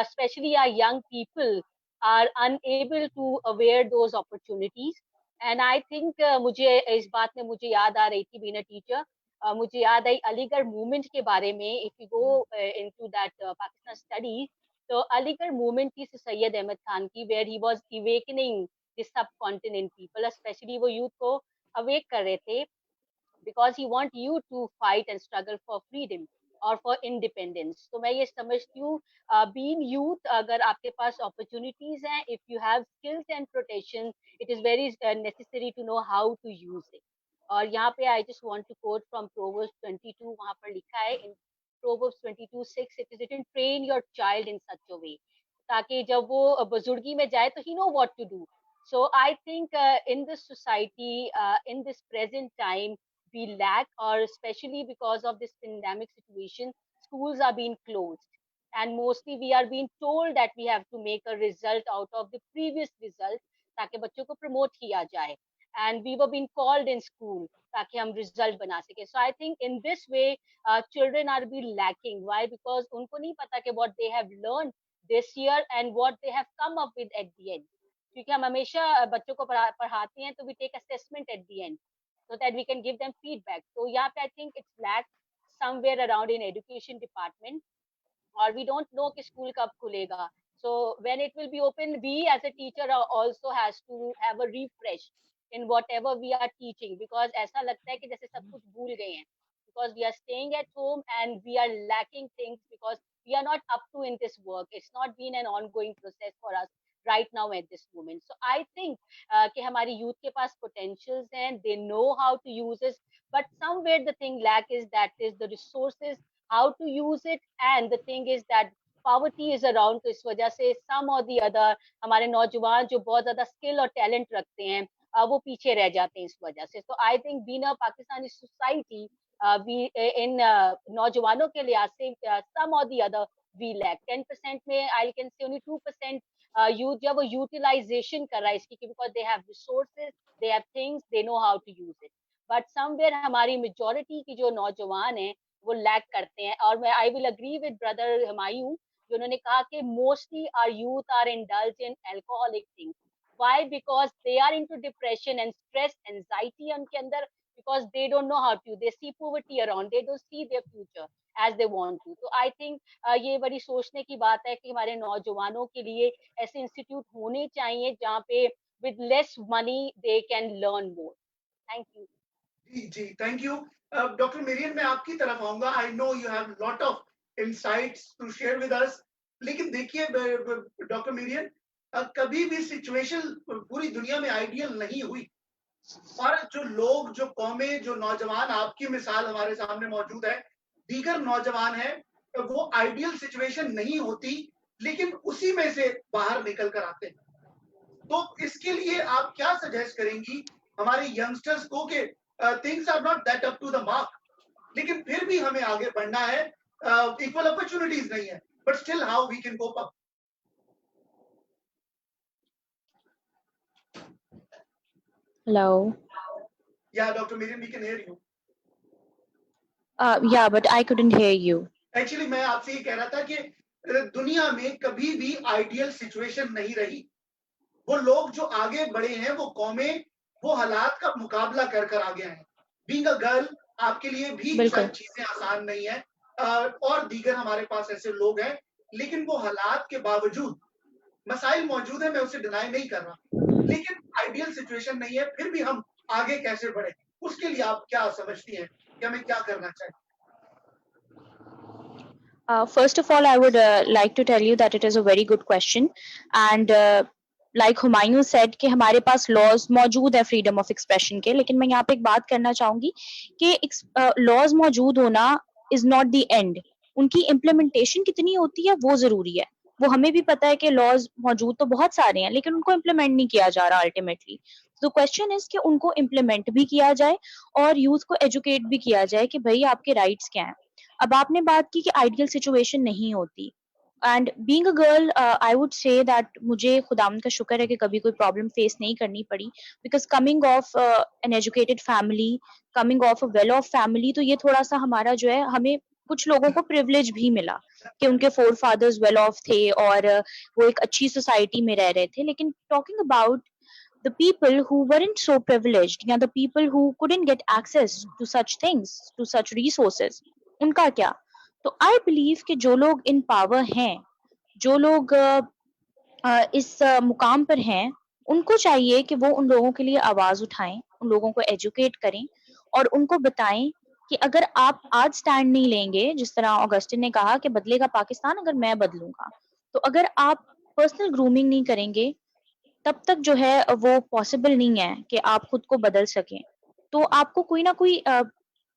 specially our young people are unable to aware those opportunities. And I think मुझे इस बात में मुझे याद आ रही थी बीइंग अ टीचर, मुझे याद आई अलीगढ़ मूवमेंट के बारे में. If you go into that Pakistan study, तो अलीगढ़ मूवमेंट थी सैयद अहमद खान की, where he was awakening the subcontinent people, specially वो यूथ को अवेक कर रहे थे, because he want you to fight and struggle for freedom और for independence. तो मैं ये समझती हूँ, being youth, अगर आपके पास opportunities हैं, if you have skills and protection, it is very necessary to know how to use it. और यहाँ पे I just want to quote from Proverbs 22, वहाँ पर लिखा है in Proverbs 22:6, it is written, train your child in such a way, ताकि जब वो बुजुर्गी में जाए तो he know what to do. So I think in this society, in this present time, we lack, or especially because of this pandemic situation, schools are being closed, and mostly we are being told that we have to make a result out of the previous result ताकि बच्चों को promote किया जाए, and we were being called in school ताकि हम result बना सके. So I think in this way children are being lacking. Why? Because उनको नहीं पता कि what they have learned this year and what they have come up with at the end. क्योंकि हम हमेशा बच्चों को पढ़ाते हैं तो we take assessment at the end so that we can give them feedback. So यहाँ पे I think it's lack somewhere around in education department, or we don't know कि school कब खुलेगा. So when it will be open, we as a teacher also has to have a refresh in whatever we are teaching, because ऐसा लगता है कि जैसे सब कुछ भूल गए हैं, because we are staying at home and we are lacking things because we are not up to in this work. It's not been an ongoing process for us right now at this moment. So I think कि हमारी youth के पास potentials हैं, they know how to use it, but somewhere the thing lack is that is the resources, how to use it, and the thing is that poverty is around. तो इस वजह से some or the other हमारे नौजवान जो बहुत ज्यादा skill और talent रखते हैं वो पीछे रह जाते हैं इस वजह से. So I think being a Pakistani society, we in नौजवानों के लिहाज से some or the other we lack. 10% में I can say only 2% youth जब वो utilization कर रहा है इसकी, because they have resources, they have things, they know how to use it. But somewhere हमारी majority की जो नौजवान हैं वो lack करते हैं. और मैं I will agree with brother Humayun जिन्होंने कहा कि mostly our youth are indulged in alcoholic things. Why? Because they are into depression and stress, anxiety उनके अंदर, because they don't know how to. They see poverty around. They don't see their future as they want to. So I think ये बड़ी सोचने की बात है कि हमारे नौजवानों के लिए ऐसे इंस्टीट्यूट होने चाहिए जहाँ पे with less money they can learn more. Thank you. Ji, thank you. Dr. Miriam, मैं आपकी तरफ आऊंगा. I know you have lot of insights to share with us. लेकिन देखिए डॉक्टर मिरियन, कभी भी सिचुएशन पूरी दुनिया में आइडियल नहीं हुई, और जो लोग, जो कौमें, जो नौजवान, आपकी मिसाल हमारे सामने मौजूद है, दीगर नौजवान हैं, वो आइडियल सिचुएशन नहीं होती लेकिन उसी में से बाहर निकल कर आते हैं. तो इसके लिए आप क्या सजेस्ट करेंगी हमारे यंगस्टर्स को कि things are not that up to the mark, लेकिन फिर भी हमें आगे बढ़ना है, इक्वल अपॉर्चुनिटीज नहीं है, but still how we can cope up? Hello. Yeah, Dr. Miriam, we can hear you. Yeah, but I couldn't hear you. Actually, मैं आपसे ये कह रहा था कि दुनिया में कभी भी आइडियल सिचुएशन नहीं रही. वो लोग जो आगे बढ़े हैं, वो कौमें, वो हालात का मुकाबला कर कर आगे हैं. बीइंग अ गर्ल आपके लिए भी शायद चीजें आसान नहीं है, और दीगर हमारे पास ऐसे लोग हैं, लेकिन वो हालात के बावजूद मसाइल मौजूद है, मैं उसे डिनाई नहीं कर रहा, लेकिन आइडियल सिचुएशन नहीं है, फिर भी हम आगे कैसे बढ़े, उसके लिए आप क्या समझती हैं कि हमें क्या करना चाहिए? First of all, I would like to tell you that it is a very good question, and like Humayun said कि हमारे पास laws मौजूद है freedom of expression के, लेकिन मैं यहाँ पे एक बात करना चाहूंगी कि laws मौजूद होना is not the end. उनकी implementation कितनी होती है वो जरूरी है. वो हमें भी पता है कि laws मौजूद तो बहुत सारे हैं, लेकिन उनको implement नहीं किया जा रहा ultimately. So question is कि उनको implement भी किया जाए और youth को educate भी किया जाए कि भाई आपके rights क्या हैं. अब आपने बात की कि आइडियल सिचुएशन नहीं होती, and being a girl I would say that मुझे खुदावंद का शुक्र है कि कभी कोई प्रॉब्लम फेस नहीं करनी पड़ी, because coming of an educated family, coming of a well of family, तो ये थोड़ा सा हमारा जो है, हमें कुछ लोगों को प्रिविलेज भी मिला कि उनके फोर फादर्स वेल ऑफ थे और वो एक अच्छी सोसाइटी में रह रहे थे. लेकिन talking about the people who weren't so privileged, या the people who couldn't get access to such things, to such resources, उनका क्या? तो I believe कि जो लोग in power हैं, जो लोग इस मुकाम पर हैं, उनको चाहिए कि वो उन लोगों के लिए आवाज उठाएं, उन लोगों को एजुकेट करें और उनको बताएं कि अगर आप आज स्टैंड नहीं लेंगे, जिस तरह ऑगस्टिन ने कहा कि बदलेगा पाकिस्तान अगर मैं बदलूंगा, तो अगर आप पर्सनल ग्रूमिंग नहीं करेंगे, तब तक जो है वो पॉसिबल नहीं है कि आप खुद को बदल सकें. तो आपको कोई ना कोई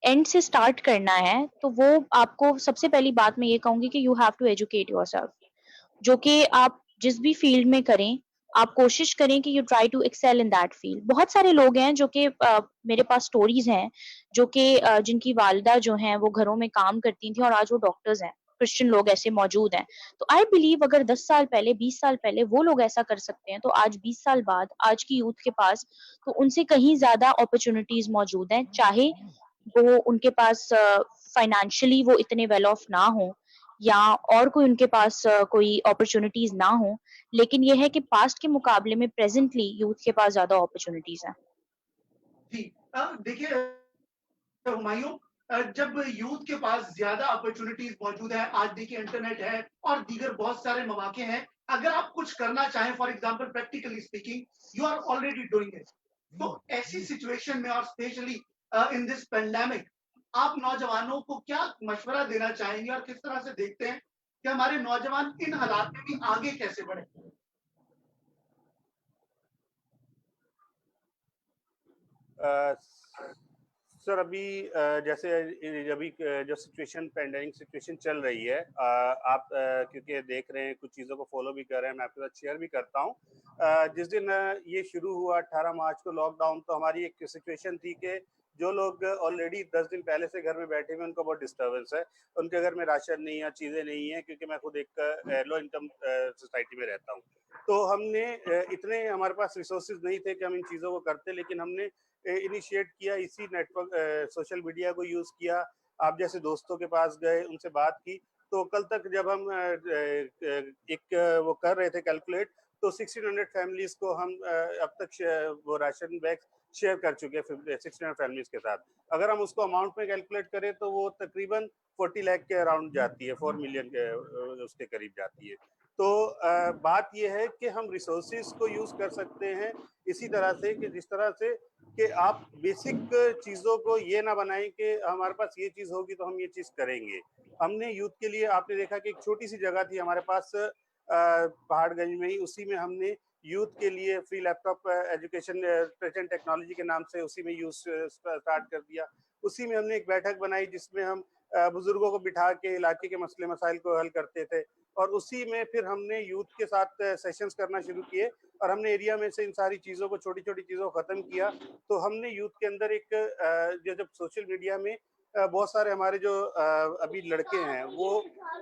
एंड से स्टार्ट करना है, तो वो आपको सबसे पहली बात मैं ये कहूंगी कि you have to educate yourself, जो कि आप जिस भी फील्ड में करें, आप कोशिश करें कि you try to excel in that field. बहुत सारे लोग हैं जो कि मेरे पास स्टोरीज हैं, जो कि जिनकी वालिदा जो हैं वो घरों में काम करती थी और आज वो डॉक्टर्स हैं. क्रिश्चियन लोग ऐसे मौजूद हैं. तो आई बिलीव अगर 10 साल पहले, 20 साल पहले वो लोग ऐसा कर सकते हैं, तो आज 20 साल बाद आज की यूथ के पास तो उनसे कहीं ज्यादा अपॉर्चुनिटीज मौजूद हैं, चाहे वो उनके पास फाइनेंशियली वो इतने वेल ऑफ ना हो या और कोई उनके पास कोई अपॉर्चुनिटीज ना हो. लेकिन ये है कि पास्ट के मुकाबले में प्रेजेंटली यूथ के पास ज्यादा अपॉर्चुनिटीज हैं. जी देखिए हुमायूं, जब यूथ के पास ज्यादा अपॉर्चुनिटीज मौजूद है, आज देखिए इंटरनेट है और दीगर बहुत सारे मौके हैं, अगर आप कुछ करना चाहें, for example practically speaking, you are already doing it. तो ऐसी सिचुएशन में और स्पेशली इन दिस पेंडेमिक, आप नौजवानों को क्या मशवरा देना चाहेंगे और किस तरह से देखते हैं कि हमारे नौजवान इन हालात में भी आगे कैसे बढ़े? सर अभी जैसे अभी जो सिचुएशन पैंडेमिक सिचुएशन चल रही है, आप क्योंकि देख रहे हैं, कुछ चीज़ों को फॉलो भी कर रहे हैं, मैं आपके साथ शेयर भी करता हूँ. जिस दिन ये शुरू हुआ 18 मार्च को लॉकडाउन, तो हमारी एक सिचुएशन थी कि जो लोग ऑलरेडी 10 दिन पहले से घर में बैठे हुए, उनको बहुत डिस्टर्बेंस है, उनके घर में राशन नहीं है, चीज़ें नहीं है, क्योंकि मैं खुद एक लो इनकम सोसाइटी में रहता हूँ. तो हमने इतने हमारे पास रिसोर्सेज नहीं थे कि हम इन चीज़ों को करते, लेकिन हमने इनिशिएट किया, इसी नेटवर्क सोशल मीडिया को यूज़ किया, आप जैसे दोस्तों के पास गए, उनसे बात की. तो कल तक जब हम एक वो कर रहे थे कैलकुलेट, तो 1600 फैमिलीज को हम अब तक वो राशन बैग शेयर कर चुके हैं 1600 फैमिलीज के साथ. अगर हम उसको अमाउंट में कैलकुलेट करें तो वो तकरीबन 40 लाख के अराउंड जाती है, 4 मिलियन के उसके करीब जाती है. तो बात ये है कि हम रिसोर्सेज को यूज़ कर सकते हैं इसी तरह से कि जिस तरह से कि आप बेसिक चीज़ों को ये ना बनाएं कि हमारे पास ये चीज़ होगी तो हम ये चीज़ करेंगे. हमने यूथ के लिए, आपने देखा कि एक छोटी सी जगह थी हमारे पास पहाड़गंज में ही, उसी में हमने यूथ के लिए free laptop education present technology के नाम से उसी में यूज स्टार्ट कर दिया. उसी में हमने एक बैठक बनाई जिसमें हम बुजुर्गों को बिठा के इलाके के मसले मसाइल को हल करते थे, और उसी में फिर हमने यूथ के साथ सेशंस करना शुरू किए, और हमने एरिया में से इन सारी चीज़ों को, छोटी छोटी चीज़ों को ख़त्म किया. तो हमने यूथ के अंदर एक जब सोशल मीडिया में बहुत सारे हमारे जो अभी लड़के हैं वो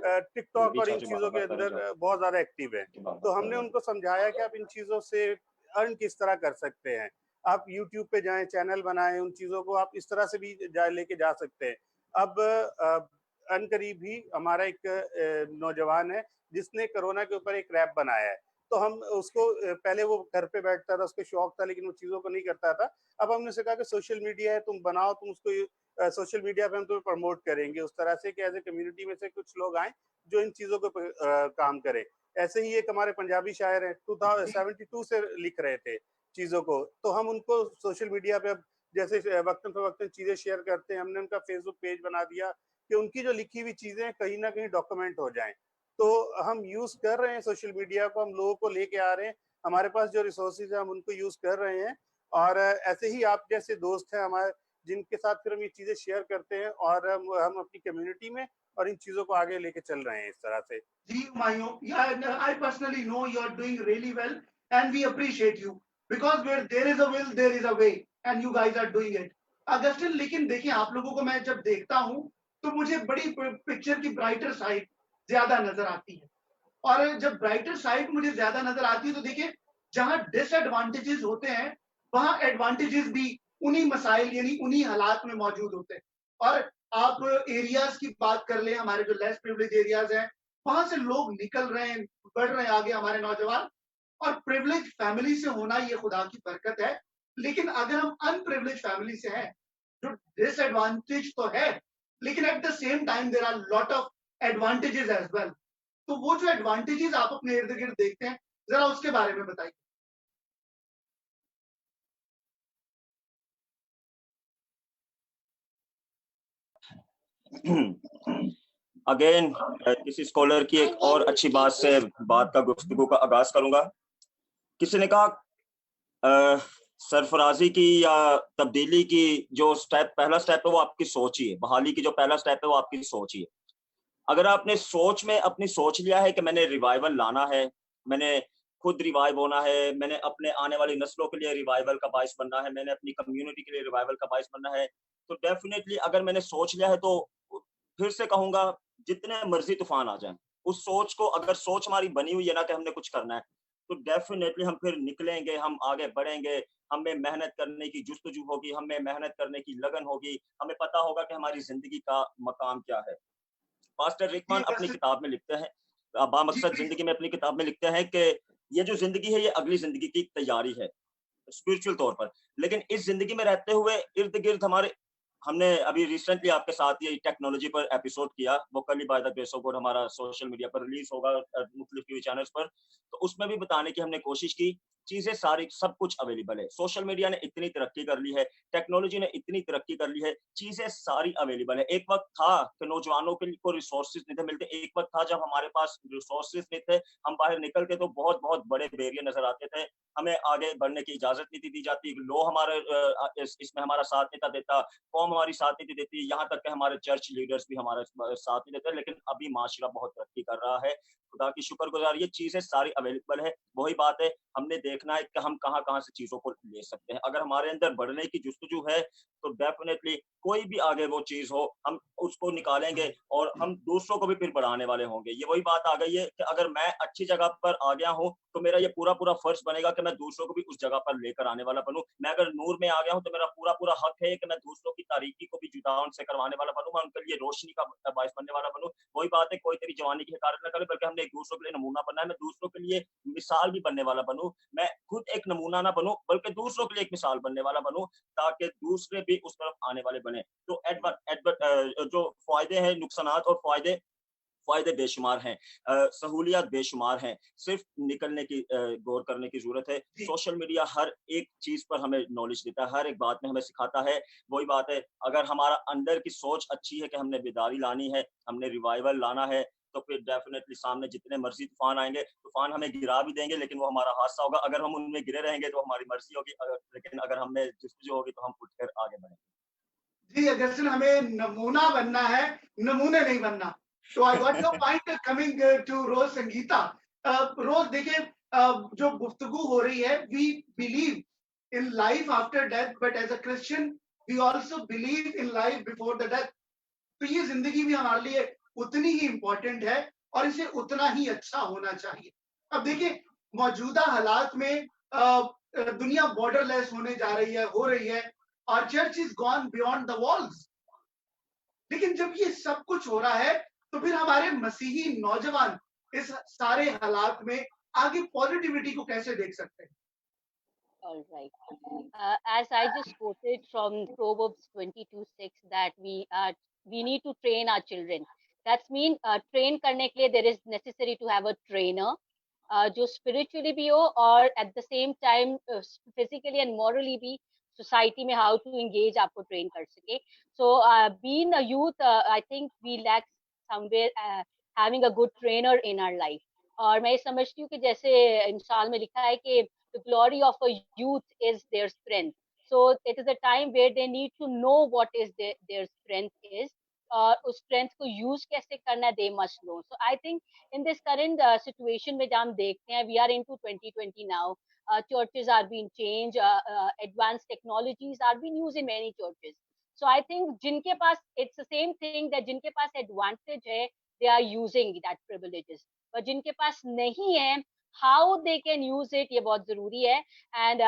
टिकटॉक और इन चीज़ों के अंदर बहुत ज़्यादा एक्टिव हैं, तो हमने उनको समझाया कि आप इन चीज़ों से अर्न किस तरह कर सकते हैं. आप यूट्यूब पे जाएं, चैनल बनाएं, उन चीज़ों को आप इस तरह से भी लेके जा सकते हैं. अब अनकरीब ही हमारा एक नौजवान है जिसने कोरोना के ऊपर एक रैप बनाया है. तो हम उसको, पहले वो घर पे बैठता था, उसको शौक था, लेकिन वो चीज़ों को नहीं करता था. अब हमने उसे कहा कि सोशल मीडिया है, तुम बनाओ, तुम उसको सोशल मीडिया पे हम तुम्हें प्रमोट करेंगे उस तरह से कि एज ए कम्युनिटी में से कुछ लोग आए जो इन चीज़ों को काम करें. ऐसे ही एक हमारे पंजाबी शायर हैं, 2072 से लिख रहे थे चीज़ों को, तो हम उनको सोशल मीडिया पे अब जैसे वक्तन फवक्तन चीज़ें शेयर करते हैं, हमने उनका फेसबुक पेज बना दिया कि उनकी जो लिखी हुई चीज़ें कहीं ना कहीं डॉक्यूमेंट हो जाएं. तो हम यूज़ कर रहे हैं सोशल मीडिया को, हम लोगों को लेके आ रहे हैं, हमारे पास जो रिसोर्सेज है हम उनको यूज़ कर रहे हैं. और ऐसे ही आप जैसे दोस्त हैं हमारे, जिनके साथ फिर हम ये चीज़ें शेयर करते हैं, और हम अपनी कम्युनिटी में और इन चीज़ों को आगे लेके चल रहे हैं इस तरह से. जी Humayun, I personally know you are doing really well and we appreciate you because where there is a will there is a way and you guys are doing it. Augustine, लेकिन देखिए आप लोगों को मैं जब देखता हूं तो मुझे बड़ी पिक्चर की ब्राइटर साइड ज्यादा नजर आती है. और जब ब्राइटर साइड मुझे ज्यादा नजर आती है तो देखिए जहां डिसएडवांटेजेस होते हैं वहां एडवांटेजेस भी उन्हीं मसाइल यानी उन्हीं हालात में मौजूद होते हैं। और आप एरियाज की बात कर लें, हमारे जो लेस प्रिविलेज एरियाज हैं वहां से लोग निकल रहे हैं, बढ़ रहे हैं आगे हमारे नौजवान। और प्रिविलेज फैमिली से होना ये खुदा की बरकत है। लेकिन अगर हम अनप्रिविलेज फैमिली से हैं, जो डिसएडवांटेज तो है, लेकिन at the same time there are lot of advantages as well. तो वो जो एडवांटेजेस आप अपने इर्द गिर्द देखते हैं, जरा उसके बारे में बताइए। अगेन किसी स्कॉलर की एक और अच्छी बात से बात का गुफ्तगू का आगाज करूंगा। किसी ने कहा सरफराजी की या तब्दीली की जो पहला स्टेप है वो आपकी सोच ही है। बहाली की जो पहला स्टेप है वो आपकी सोच ही है। अगर आपने सोच में अपनी सोच लिया है कि मैंने रिवाइवल लाना है, मैंने खुद रिवाइव होना है, मैंने अपने आने वाली नस्लों के लिए रिवाइवल का बाइस बनना है, मैंने अपनी कम्युनिटी के लिए रिवाइवल का बाइस बनना है, तो डेफिनेटली अगर मैंने सोच लिया है तो फिर से कहूंगा जितने मर्जी तूफान आ जाएं, उस सोच को, अगर सोच हमारी बनी हुई है ना कि हमने कुछ करना है, तो डेफिनेटली हम फिर निकलेंगे, हम आगे बढ़ेंगे। हमें मेहनत करने की जुस्तजू होगी, हमें मेहनत करने की लगन होगी, हमें पता होगा कि हमारी जिंदगी का मकाम क्या है। पास्टर रिकमान अपनी किताब में लिखते हैं, बामकसद जिंदगी में अपनी किताब में लिखते हैं कि ये जो जिंदगी है ये अगली जिंदगी की तैयारी है स्पिरिचुअल तौर पर। लेकिन इस जिंदगी में रहते हुए इर्द गिर्द हमारे, हमने अभी रिसेंटली आपके साथ ये टेक्नोलॉजी पर एपिसोड किया, वो कल ही by the grace of God हमारा सोशल मीडिया पर रिलीज होगा मुख्तलिफ टीवी चैनल्स पर। तो उसमें भी बताने की हमने कोशिश की, चीजें सारी सब कुछ अवेलेबल है। सोशल मीडिया ने इतनी तरक्की कर ली है, टेक्नोलॉजी ने इतनी तरक्की कर ली है, चीजें सारी अवेलेबल है। एक वक्त था कि नौजवानों के को रिसोर्सेज नहीं थे मिलते, एक वक्त था जब हमारे पास रिसोर्सेज नहीं थे, हम बाहर निकलते तो बहुत बहुत बड़े बैरियर नजर आते थे, हमें आगे बढ़ने की इजाजत नहीं दी जाती, लोग हमारे इसमें हमारा साथ नहीं था देता, कौम हमारी साथ नहीं देती, यहाँ तक कि हमारे चर्च लीडर्स भी हमारे साथ नहीं देते। लेकिन अभी माशरा बहुत तरक्की कर रहा है, खुदा की शुक्रगुजार, ये चीजें सारी अवेलेबल है। वही बात है, हमने देखना है कि हम कहाँ कहाँ से चीजों को ले सकते हैं। अगर हमारे अंदर बढ़ने की जुस्तजू है तो डेफिनेटली कोई भी आगे वो चीज हो हम उसको निकालेंगे और हम दूसरों को भी फिर बढ़ाने वाले होंगे। ये वही बात आ गई है कि अगर मैं अच्छी जगह पर आ गया हूँ तो मेरा ये पूरा पूरा फर्ज बनेगा कि मैं दूसरों को भी उस जगह पर लेकर आने वाला बनूं। मैं अगर नूर में आ गया हूँ तो मेरा पूरा पूरा हक है कि मैं दूसरों की तारीकी को भी जुदा उनसे करवाने वाला बनूं, मैं उनके लिए रोशनी का बाइस बनने वाला बनूं। वही बात है, कोई तेरी जवानी की हकारत न करे, बल्कि हमने एक दूसरों के लिए नमूना बनना है। मैं दूसरों के लिए मिसाल भी बनने वाला बनूं, मैं खुद एक नमूना ना बनूं बल्कि दूसरों के लिए एक मिसाल बनने वाला बनूं, ताकि दूसरे भी उस तरफ आने वाले बने। तो जो फायदे हैं, नुकसानात और फायदे बेशुमार हैं, सहूलियत बेशुमार हैं, सिर्फ निकलने की गौर करने की जरूरत है। सोशल मीडिया हर एक चीज पर हमें नॉलेज देता है, हर एक बात में हमें सिखाता है। वही बात है, अगर हमारा अंदर की सोच अच्छी है कि हमने बेदारी लानी है, हमने रिवाइवल लाना है, तो फिर डेफिनेटली सामने जितने मर्जी तूफान आएंगे, तूफान हमें गिरा भी देंगे लेकिन वो हमारा हादसा होगा। अगर हम उनमें गिरे रहेंगे तो हमारी मर्जी होगी, लेकिन अगर हमें जुस्तजू होगी तो हम उठकर आगे बढ़ेंगे। जी अगस्टिन, हमें नमूना बनना है, नमूने नहीं बनना। So I got your point coming to Rose Sangeeta. Rose, देखिए जो गुफ्तगू हो रही है, we believe in life after death, but as a Christian we also believe in life before the death. तो ये जिंदगी भी हमारे लिए उतनी ही इम्पोर्टेंट है और इसे उतना ही अच्छा होना चाहिए। अब देखिए मौजूदा हालात में दुनिया बॉर्डरलेस होने जा रही है, हो रही है, और church is gone beyond the walls. लेकिन जब ये सब कुछ हो रहा है तो फिर हमारे मसीही नौजवान इस सारे हालात में आगे पॉजिटिविटी को कैसे देख सकते हैं? All right. As I just quoted from Proverbs 22:6 that we need to train our children. That's mean train करने के लिए there is necessary to have a trainer जो spiritually भी हो और at the same time physically and morally भी society में how to engage आपको train कर सके. So being a youth, I think we lack somewhere having a good trainer in our life. और मैं समझती हूँ कि जैसे मिसाल में लिखा है कि the glory of a youth is their strength. So it is a time where they need to know what is their strength is. उस strength को use कैसे करना है, they must know. So I think in this current situation में जब हम देखते हैं, we are into 2020 now. Churches are being changed. Advanced technologies are being used in many churches. So I think जिनके पास it's the same thing that जिनके पास advantage है, they are using that privileges. पर जिनके पास नहीं है, how they can use it, ये बहुत जरूरी है। एंड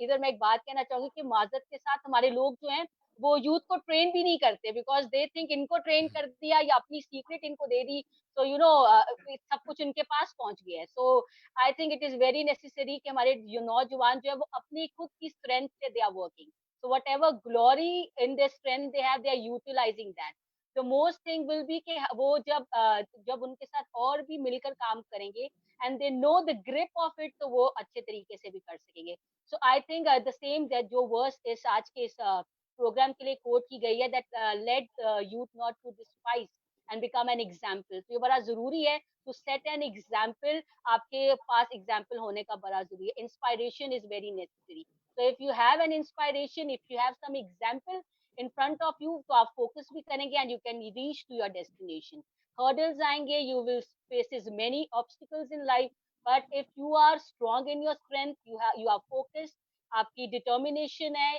इधर मैं एक बात कहना चाहूंगी कि माजरत के साथ हमारे लोग जो हैं वो यूथ को ट्रेन भी नहीं करते, बिकॉज दे थिंक इनको ट्रेन कर दिया या अपनी सीक्रेट इनको दे दी तो सब कुछ इनके पास पहुंच गया है। So I think it is very necessary कि हमारे जो नौजवान जो है वो अपनी खुद की स्ट्रेंथ से they are working, so whatever glory in their strength they have, they are utilising that. The most thing will be कि वो जब उनके साथ और भी मिलकर काम करेंगे and they know the grip of it, तो वो अच्छे तरीके से भी कर सकेंगे। So I think the same that जो वर्स इस आज के इस प्रोग्राम के लिए कोट की गई है, that let youth not to despise and become an example. तो ये बड़ा जरूरी है टू सेट एन एग्जाम्पल, आपके पास एग्जाम्पल होने का बड़ा जरूरी है। Inspiration is very necessary. So if you have an inspiration, if you have some example in front of you, तो आप focus भी करेंगे and you can reach to your destination. Hurdles आएंगे, you will faces many obstacles in life, but if you are strong in your strength, you are focused, आपकी determination है,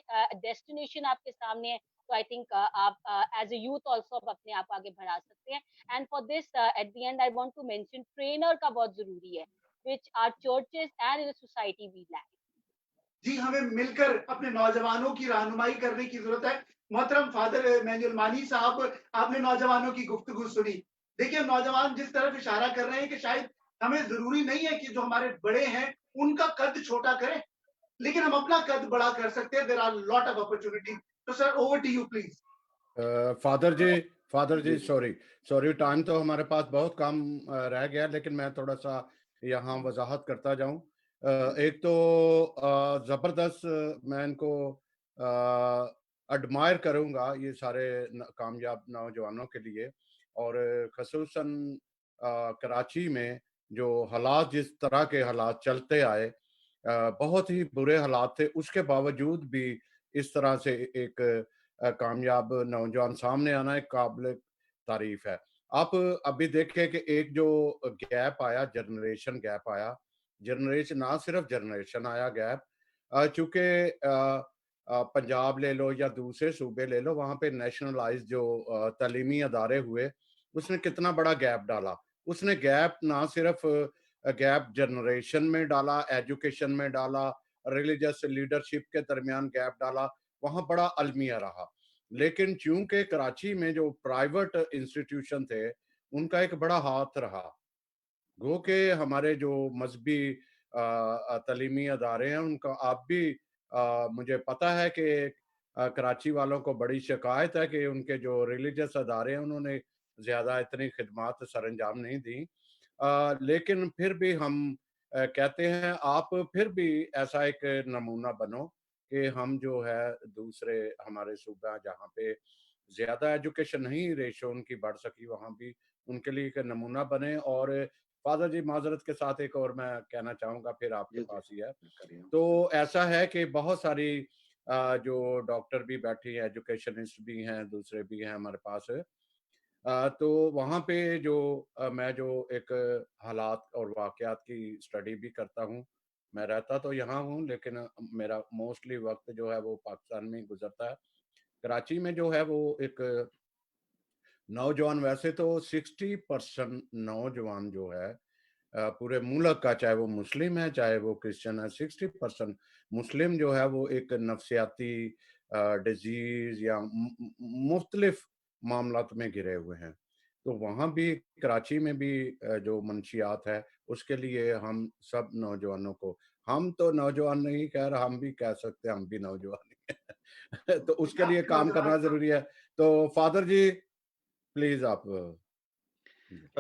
destination आपके सामने है, तो I think आप as a youth also आप अपने आप आगे बढ़ा सकते हैं। And for this, at the end, I want to mention trainer का बहुत जरूरी है, which our churches and in the society we lack. जी, हमें मिलकर अपने नौजवानों की रहनुमाई करने की जरूरत है। मोहतरम फादर मैनुअल मानी साहब, आपने नौजवानों की गुफ्तगू सुनी। देखिए, नौजवान जिस तरफ इशारा कर रहे हैं कि शायद हमें जरूरी नहीं है कि जो हमारे बड़े हैं उनका कद छोटा करें, लेकिन हम अपना कद बड़ा कर सकते हैं। There are lot of opportunity. तो sir, over to you please. Father ji sorry time तो हमारे पास बहुत कम रह गया, लेकिन मैं थोड़ा सा यहाँ वजाहत करता जाऊं। एक तो जबरदस्त मैं इनको एडमायर करूंगा ये सारे कामयाब नौजवानों के लिए, और खसूसन कराची में जो हालात, जिस तरह के हालात चलते आए, बहुत ही बुरे हालात थे, उसके बावजूद भी इस तरह से एक कामयाब नौजवान सामने आना एक काबिल तारीफ है। आप अभी देखें कि एक जो गैप आया, जनरेशन गैप आया, जनरेशन ना सिर्फ जनरेशन आया गैप, चूंकि पंजाब ले लो या दूसरे सूबे ले लो, वहां पे नेशनलाइज जो तालीमी अदारे हुए, उसने कितना बड़ा गैप डाला। उसने गैप ना सिर्फ गैप जनरेशन में डाला, एजुकेशन में डाला, रिलीजियस लीडरशिप के दरमियान गैप डाला, वहां बड़ा अलमिया रहा। लेकिन चूंकि कराची में जो प्राइवेट इंस्टीट्यूशन थे उनका एक बड़ा हाथ रहा, गो के हमारे जो मजहबी तालीमी अदारे हैं उनका आप भी मुझे पता है कि कराची वालों को बड़ी शिकायत है कि उनके जो रिलीजियस अदारे हैं उन्होंने ज़्यादा इतनी खिदमात सरंजाम नहीं दी, लेकिन फिर भी हम कहते हैं आप फिर भी ऐसा एक नमूना बनो कि हम जो है दूसरे हमारे सूबा जहाँ पे ज़्यादा एजुकेशन नहीं रेशो उनकी बढ़ सकी, वहाँ भी उनके लिए एक नमूना बने। और फादर जी, माजरत के साथ एक और मैं कहना चाहूँगा, फिर आपके पास ही है। तो ऐसा है कि बहुत सारी जो डॉक्टर भी बैठी हैं, एजुकेशनिस्ट भी हैं, दूसरे भी हैं हमारे पास, तो वहाँ पे जो मैं जो एक हालात और वाक़यात की स्टडी भी करता हूँ। मैं रहता तो यहाँ हूँ, लेकिन मेरा मोस्टली वक्त जो है वो पाकिस्तान में ही गुजरता है। कराची में जो है वो एक नौजवान, वैसे तो 60% नौजवान जो है पूरे मुल्क का, चाहे वो मुस्लिम है चाहे वो क्रिश्चियन है, 60% मुस्लिम जो है वो एक नफ्सियाती डिजीज या मुख्तलिफ मामलात में घिरे हुए हैं। तो वहाँ भी कराची में भी जो मंशियात है उसके लिए हम सब नौजवानों को, हम तो नौजवान नहीं कह रहा, हम भी कह सकते हैं हम भी नौजवान हैं तो उसके लिए काम करना जरूरी है। तो फादर जी प्लीज आप।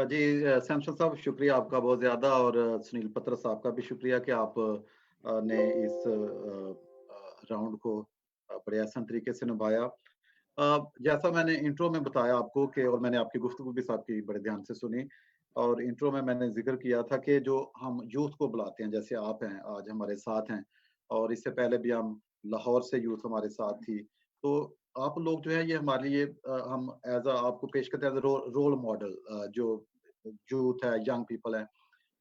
जी सैमसन साहब, शुक्रिया आपका बहुत ज़्यादा, और सुनील पत्र साहब का भी शुक्रिया कि आप ने इस राउंड को बड़े आसान तरीके से निभाया। जैसा मैंने इंट्रो में बताया आपको कि, और मैंने आपकी गुफ्तगू भी साहब की बड़े ध्यान से सुनी, और इंट्रो में मैंने जिक्र किया था कि जो हम यूथ को बुलाते हैं, जैसे आप हैं आज हमारे साथ हैं, और इससे पहले भी हम लाहौर से यूथ हमारे साथ थी, तो आप लोग जो है ये हमारे लिए हम एज आपको पेश करते हैं एज रोल मॉडल। जो यूथ है, यंग पीपल है,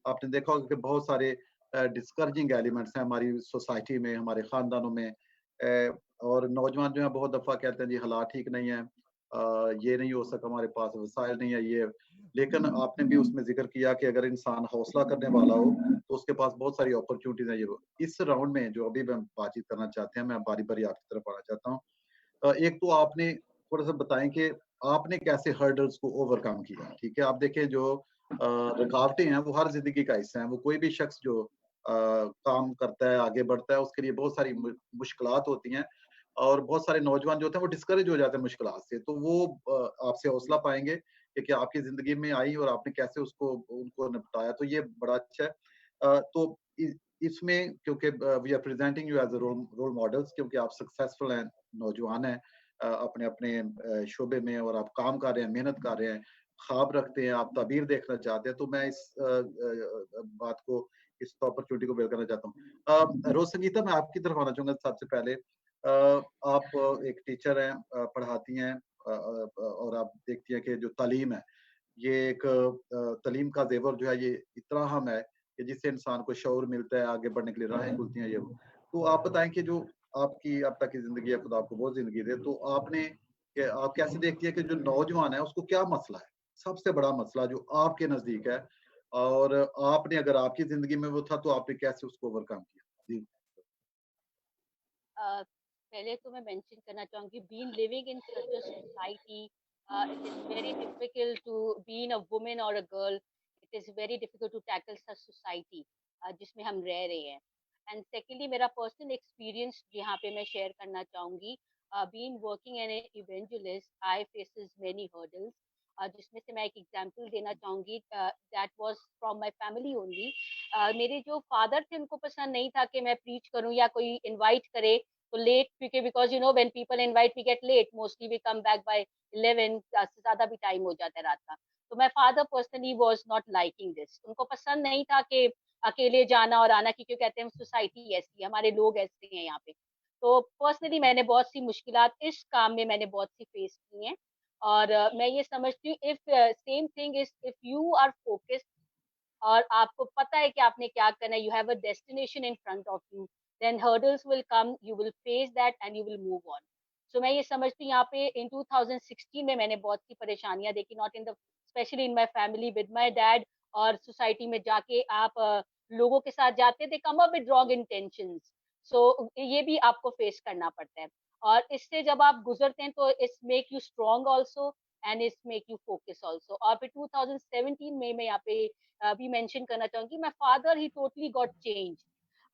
आपने देखा होगा कि बहुत सारे डिस्करेजिंग एलिमेंट्स हैं हमारी सोसाइटी में, हमारे खानदानों में, और नौजवान जो है बहुत दफ़ा कहते हैं जी हालात ठीक नहीं है, ये नहीं हो सका, हमारे पास वसाइल नहीं है ये, लेकिन आपने भी उसमें जिक्र किया कि अगर इंसान हौसला करने वाला हो तो उसके पास बहुत सारी अपॉर्चुनिटीज हैं। ये इस राउंड में जो अभी हम बातचीत करना चाहते हैं, मैं बारी बारी आपकी तरफ आना चाहता हूँ। एक तो आपने थोड़ा सा बताएं कि आपने कैसे हर्डल्स को ओवरकम किया। ठीक है, आप देखें जो रुकावटें हैं वो हर जिंदगी का हिस्सा है। वो कोई भी शख्स जो काम करता है, आगे बढ़ता है, उसके लिए बहुत सारी मुश्किलात होती हैं और बहुत सारे नौजवान जो होते हैं वो डिस्करेज हो जाते हैं मुश्किलात से। तो वो आपसे हौसला पाएंगे कि आपकी जिंदगी में आई और आपने कैसे उसको उनको निपटाया, तो ये बड़ा अच्छा है। तो इसमें क्योंकि we are presenting you as role models, क्योंकि आप सक्सेसफुल हैं, नौजवान हैं अपने अपने शोबे में, और आप काम कर रहे हैं, मेहनत कर रहे हैं, ख्वाब रखते हैं, आप ताबीर देखना चाहते हैं। तो मैं इस बात को, इस अपॉर्चुनिटी को वेल करना चाहता हूँ। रोज संगीता, मैं आपकी तरफ आना चाहूंगा सबसे पहले। आप एक टीचर हैं, पढ़ाती हैं, और आप देखती हैं कि जो तालीम है, ये एक तालीम का ज़ेवर जो है ये इतना अहम है कि जिससे इंसान को शऊर मिलता है, आगे बढ़ने के लिए राहें खुलती हैं ये वो। तो आप बताएं कि जो आपकी अब तक की ज़िंदगी है, खुदा आपको बहुत ज़िंदगी दे, तो आपने कि आप कैसे देखती है कि जो नौजवान है उसको क्या मसला है? सबसे बड़ा मसला जो आपके नज़दीक है, और आपने अगर आपकी ज़िंदगी में वो था तो आपने कैसे उसको ओवरकम किया? जी। पहले तो मैं मेंशन करना चाहूंगी, being living in such a society, it is very difficult to being a woman और a girl, it is very difficult to tackle such society जिसमें हम रह रहे हैं। एंड सेकेंडली, मेरा पर्सनल एक्सपीरियंस यहाँ पे मैं शेयर करना चाहूंगी। Being working an evangelist, I faces many hurdles, जिसमें से मैं एक एग्जांपल देना चाहूंगी, that was from my family only. मेरे जो फादर थे उनको पसंद नहीं था कि मैं प्रीच करूं या कोई इनवाइट करे तो लेट, क्योंकि because you know when people invite we get late, mostly we come back by 11 से ज्यादा भी टाइम हो जाता है रात का। तो my father personally was not liking this, उनको पसंद नहीं था कि अकेले जाना और आना, क्योंकि कहते हैं सोसाइटी ऐसी है, हमारे लोग ऐसे हैं यहाँ पे। तो पर्सनली मैंने बहुत सी मुश्किलात इस काम में मैंने बहुत सी फेस की हैं। और मैं ये समझती हूँ, if same thing is, if you are focused और आपको पता है कि आपने क्या करना है, you have a destination in front of you, then hurdles will come, you will face that and you will move on. So मैं ये समझती हूँ, यहाँ पे इन 2016 में मैंने बहुत सी परेशानियां देखी, not in the, specially in my family with my dad, और सोसाइटी में जाके आप लोगों के साथ जाते थे, come up with wrong intentions. So ये भी आपको फेस करना पड़ता है, और इससे जब आप गुजरते हैं तो it's make you strong also and it's make you focus also. और फिर 2017 में मैं यहाँ पे भी मेंशन करना चाहूंगी, my father he totally got change,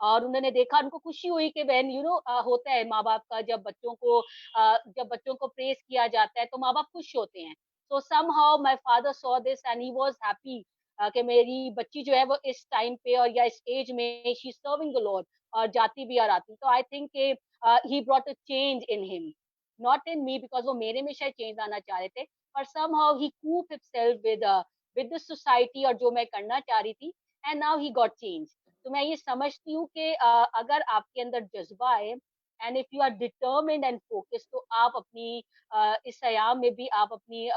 और उन्होंने देखा, उनको खुशी हुई कि व्हेन यू नो, होता है माँ बाप का, जब बच्चों को प्रेज किया जाता है तो माँ बाप खुश होते हैं। सो somehow my father saw this and he was happy कि मेरी बच्ची जो है वो इस टाइम पे और या इस एज में she is serving the Lord और जाती भी और आती। तो I think he brought a change in him, not in me, because वो मेरे में शायद चेंज लाना चाह रहे थे, पर somehow he cope himself with the society और जो मैं करना चाह रही थी, and now he got change. तो मैं ये समझती हूँ कि अगर आपके अंदर जज्बा है and if you are determined and focused, तो आप अपनी इस आयाम में भी आप अपनी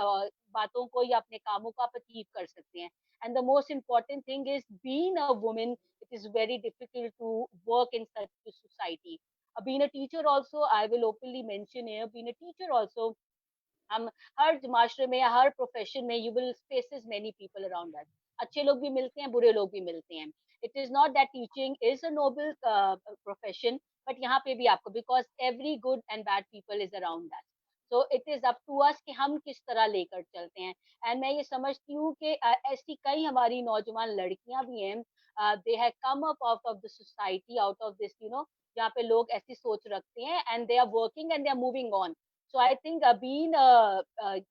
बातों को या अपने कामों को आप अचीव कर सकते हैं। And the most important thing is being a woman, it is very difficult to work in such society. Being a teacher also, I will openly mention here, being a teacher also, हम हर माशरे में या हर profession में you will faces many people around us, अच्छे लोग भी मिलते हैं, बुरे लोग भी मिलते हैं। It is not that teaching is a noble profession, but यहाँ पे भी आपको, because every good and bad people is around that, so it is up to us कि हम किस तरह लेकर चलते हैं। एंड मैं ये समझती हूँ कि ऐसी कई हमारी नौजवान लड़कियां भी हैं, they have come up out of the society, out of this you know, जहाँ पे लोग ऐसी सोच रखते हैं and they are working and they are moving on. So I think being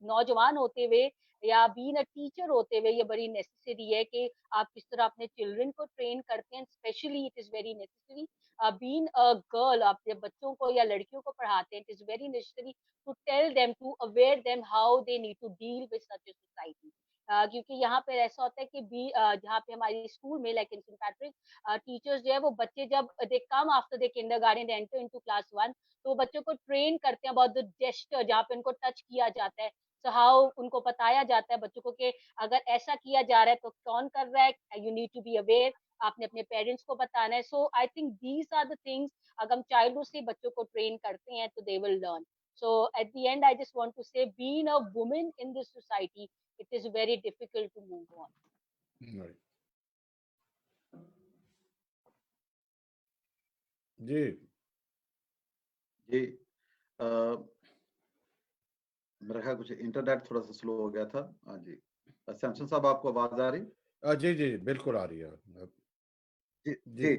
नौजवान होते हुए या बीन अ टीचर होते हुए ये बड़ी नेसेसरी है कि आप किस तरह अपने चिल्ड्रन को ट्रेन करते हैं। Specially it is very necessary being a girl, आप जब बच्चों को या लड़कियों को पढ़ाते हैं, it is very necessary to tell them, to aware them how they need to deal with such a society. क्योंकि यहाँ पे ऐसा होता है कि जहाँ पे हमारी स्कूल में like in Saint Patrick, teachers जो है वो बच्चे जब they come after the kindergarten enter into class 1, तो बच्चों को ट्रेन करते हैं अबाउट द जेस्चर, जहाँ पे उनको टच किया जाता है। सो हाउ उनको बताया जाता है बच्चों को कि अगर ऐसा किया जा रहा है तो कौन कर रहा है, you need to be aware, आपने अपने पेरेंट्स को बताना है। So I think these are the things, अगर हम चाइल्डहुड से बच्चों को ट्रेन करते हैं तो they will learn. So at the end, I just want to say, being a woman in this society, it is very difficult to move on. Right. जी जी मेरा ख्याल कुछ इंटरनेट थोड़ा सा स्लो हो गया था। हाँ जी, सैमसन साहब आपको आवाज आ रही? जी जी बिल्कुल आ रही है। जी जी जी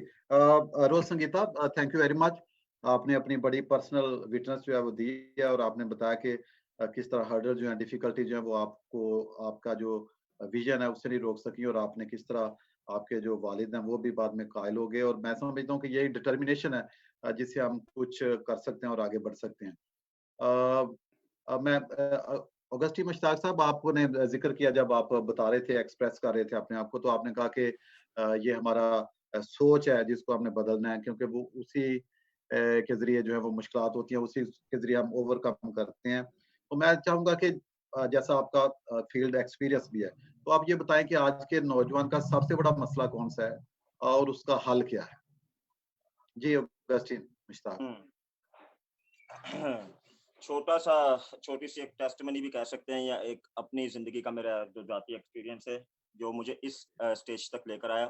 Rose Sangeeta, thank you very much. आपने अपनी बड़ी पर्सनल विटनेस जो है वो दी है और आपने बताया कि किस तरह हर्डल जो है, डिफिकल्टी जो है वो आपको आपका जो विजन है उससे नहीं रोक सकी और आपने किस तरह आपके जो वालिद हैं वो भी बाद में कायल हो गए और मैं समझता हूँ कि यही डिटर्मिनेशन है जिससे हम कुछ कर सकते हैं और आगे बढ़ सकते हैं। मैं ऑगस्टी मुश्ताक साहब, आपने जिक्र किया जब आप बता रहे थे, एक्सप्रेस कर रहे थे अपने आप को, तो आपने कहा कि ये हमारा सोच है जिसको हमने बदलना है, क्योंकि वो उसी के ज़रिए जो है वो मुश्किलात होती हैं, उसी के ज़रिए हम ओवरकम करते हैं। तो मैं चाहूँगा कि जैसा आपका फील्ड एक्सपीरियंस भी है, तो आप ये बताएँ कि आज के नौजवान का सबसे बड़ा मसला कौन-सा है और उसका हल क्या है? जी, ऑगस्टीन मुश्ताक। छोटी सी एक टेस्टमनी भी कह सकते हैं या एक अपनी जिंदगी का मेरा जो जाती एक्सपीरियंस है जो मुझे इस स्टेज तक लेकर आया,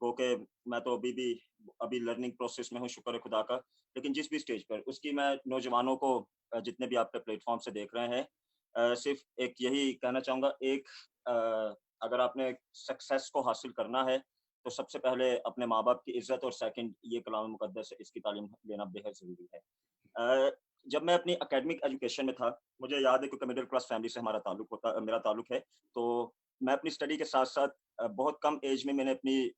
क्योंकि मैं तो अभी लर्निंग प्रोसेस में हूँ, शुक्र है खुदा का। लेकिन जिस भी स्टेज पर उसकी मैं नौजवानों को जितने भी आपके प्लेटफॉर्म से देख रहे हैं, सिर्फ एक यही कहना चाहूँगा, अगर आपने सक्सेस को हासिल करना है तो सबसे पहले अपने माँ बाप की इज्जत और सेकंड ये कलाम मुकद्दस है, इसकी तालीम लेना बेहद ज़रूरी है। अ, जब मैं अपनी एकेडमिक एजुकेशन में था, मुझे याद है क्योंकि मिडिल क्लास फैमिली से मेरा ताल्लुक है, तो मैं अपनी स्टडी के साथ-साथ बहुत कम एज में मैंने अपनी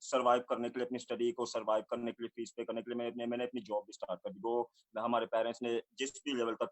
सर्वाइव करने के लिए, अपनी स्टडी को सर्वाइव करने के लिए, फीस पे करने के लिए मैंने अपनी जॉब भी स्टार्ट कर दी। वो हमारे पेरेंट्स ने जिस भी लेवल तक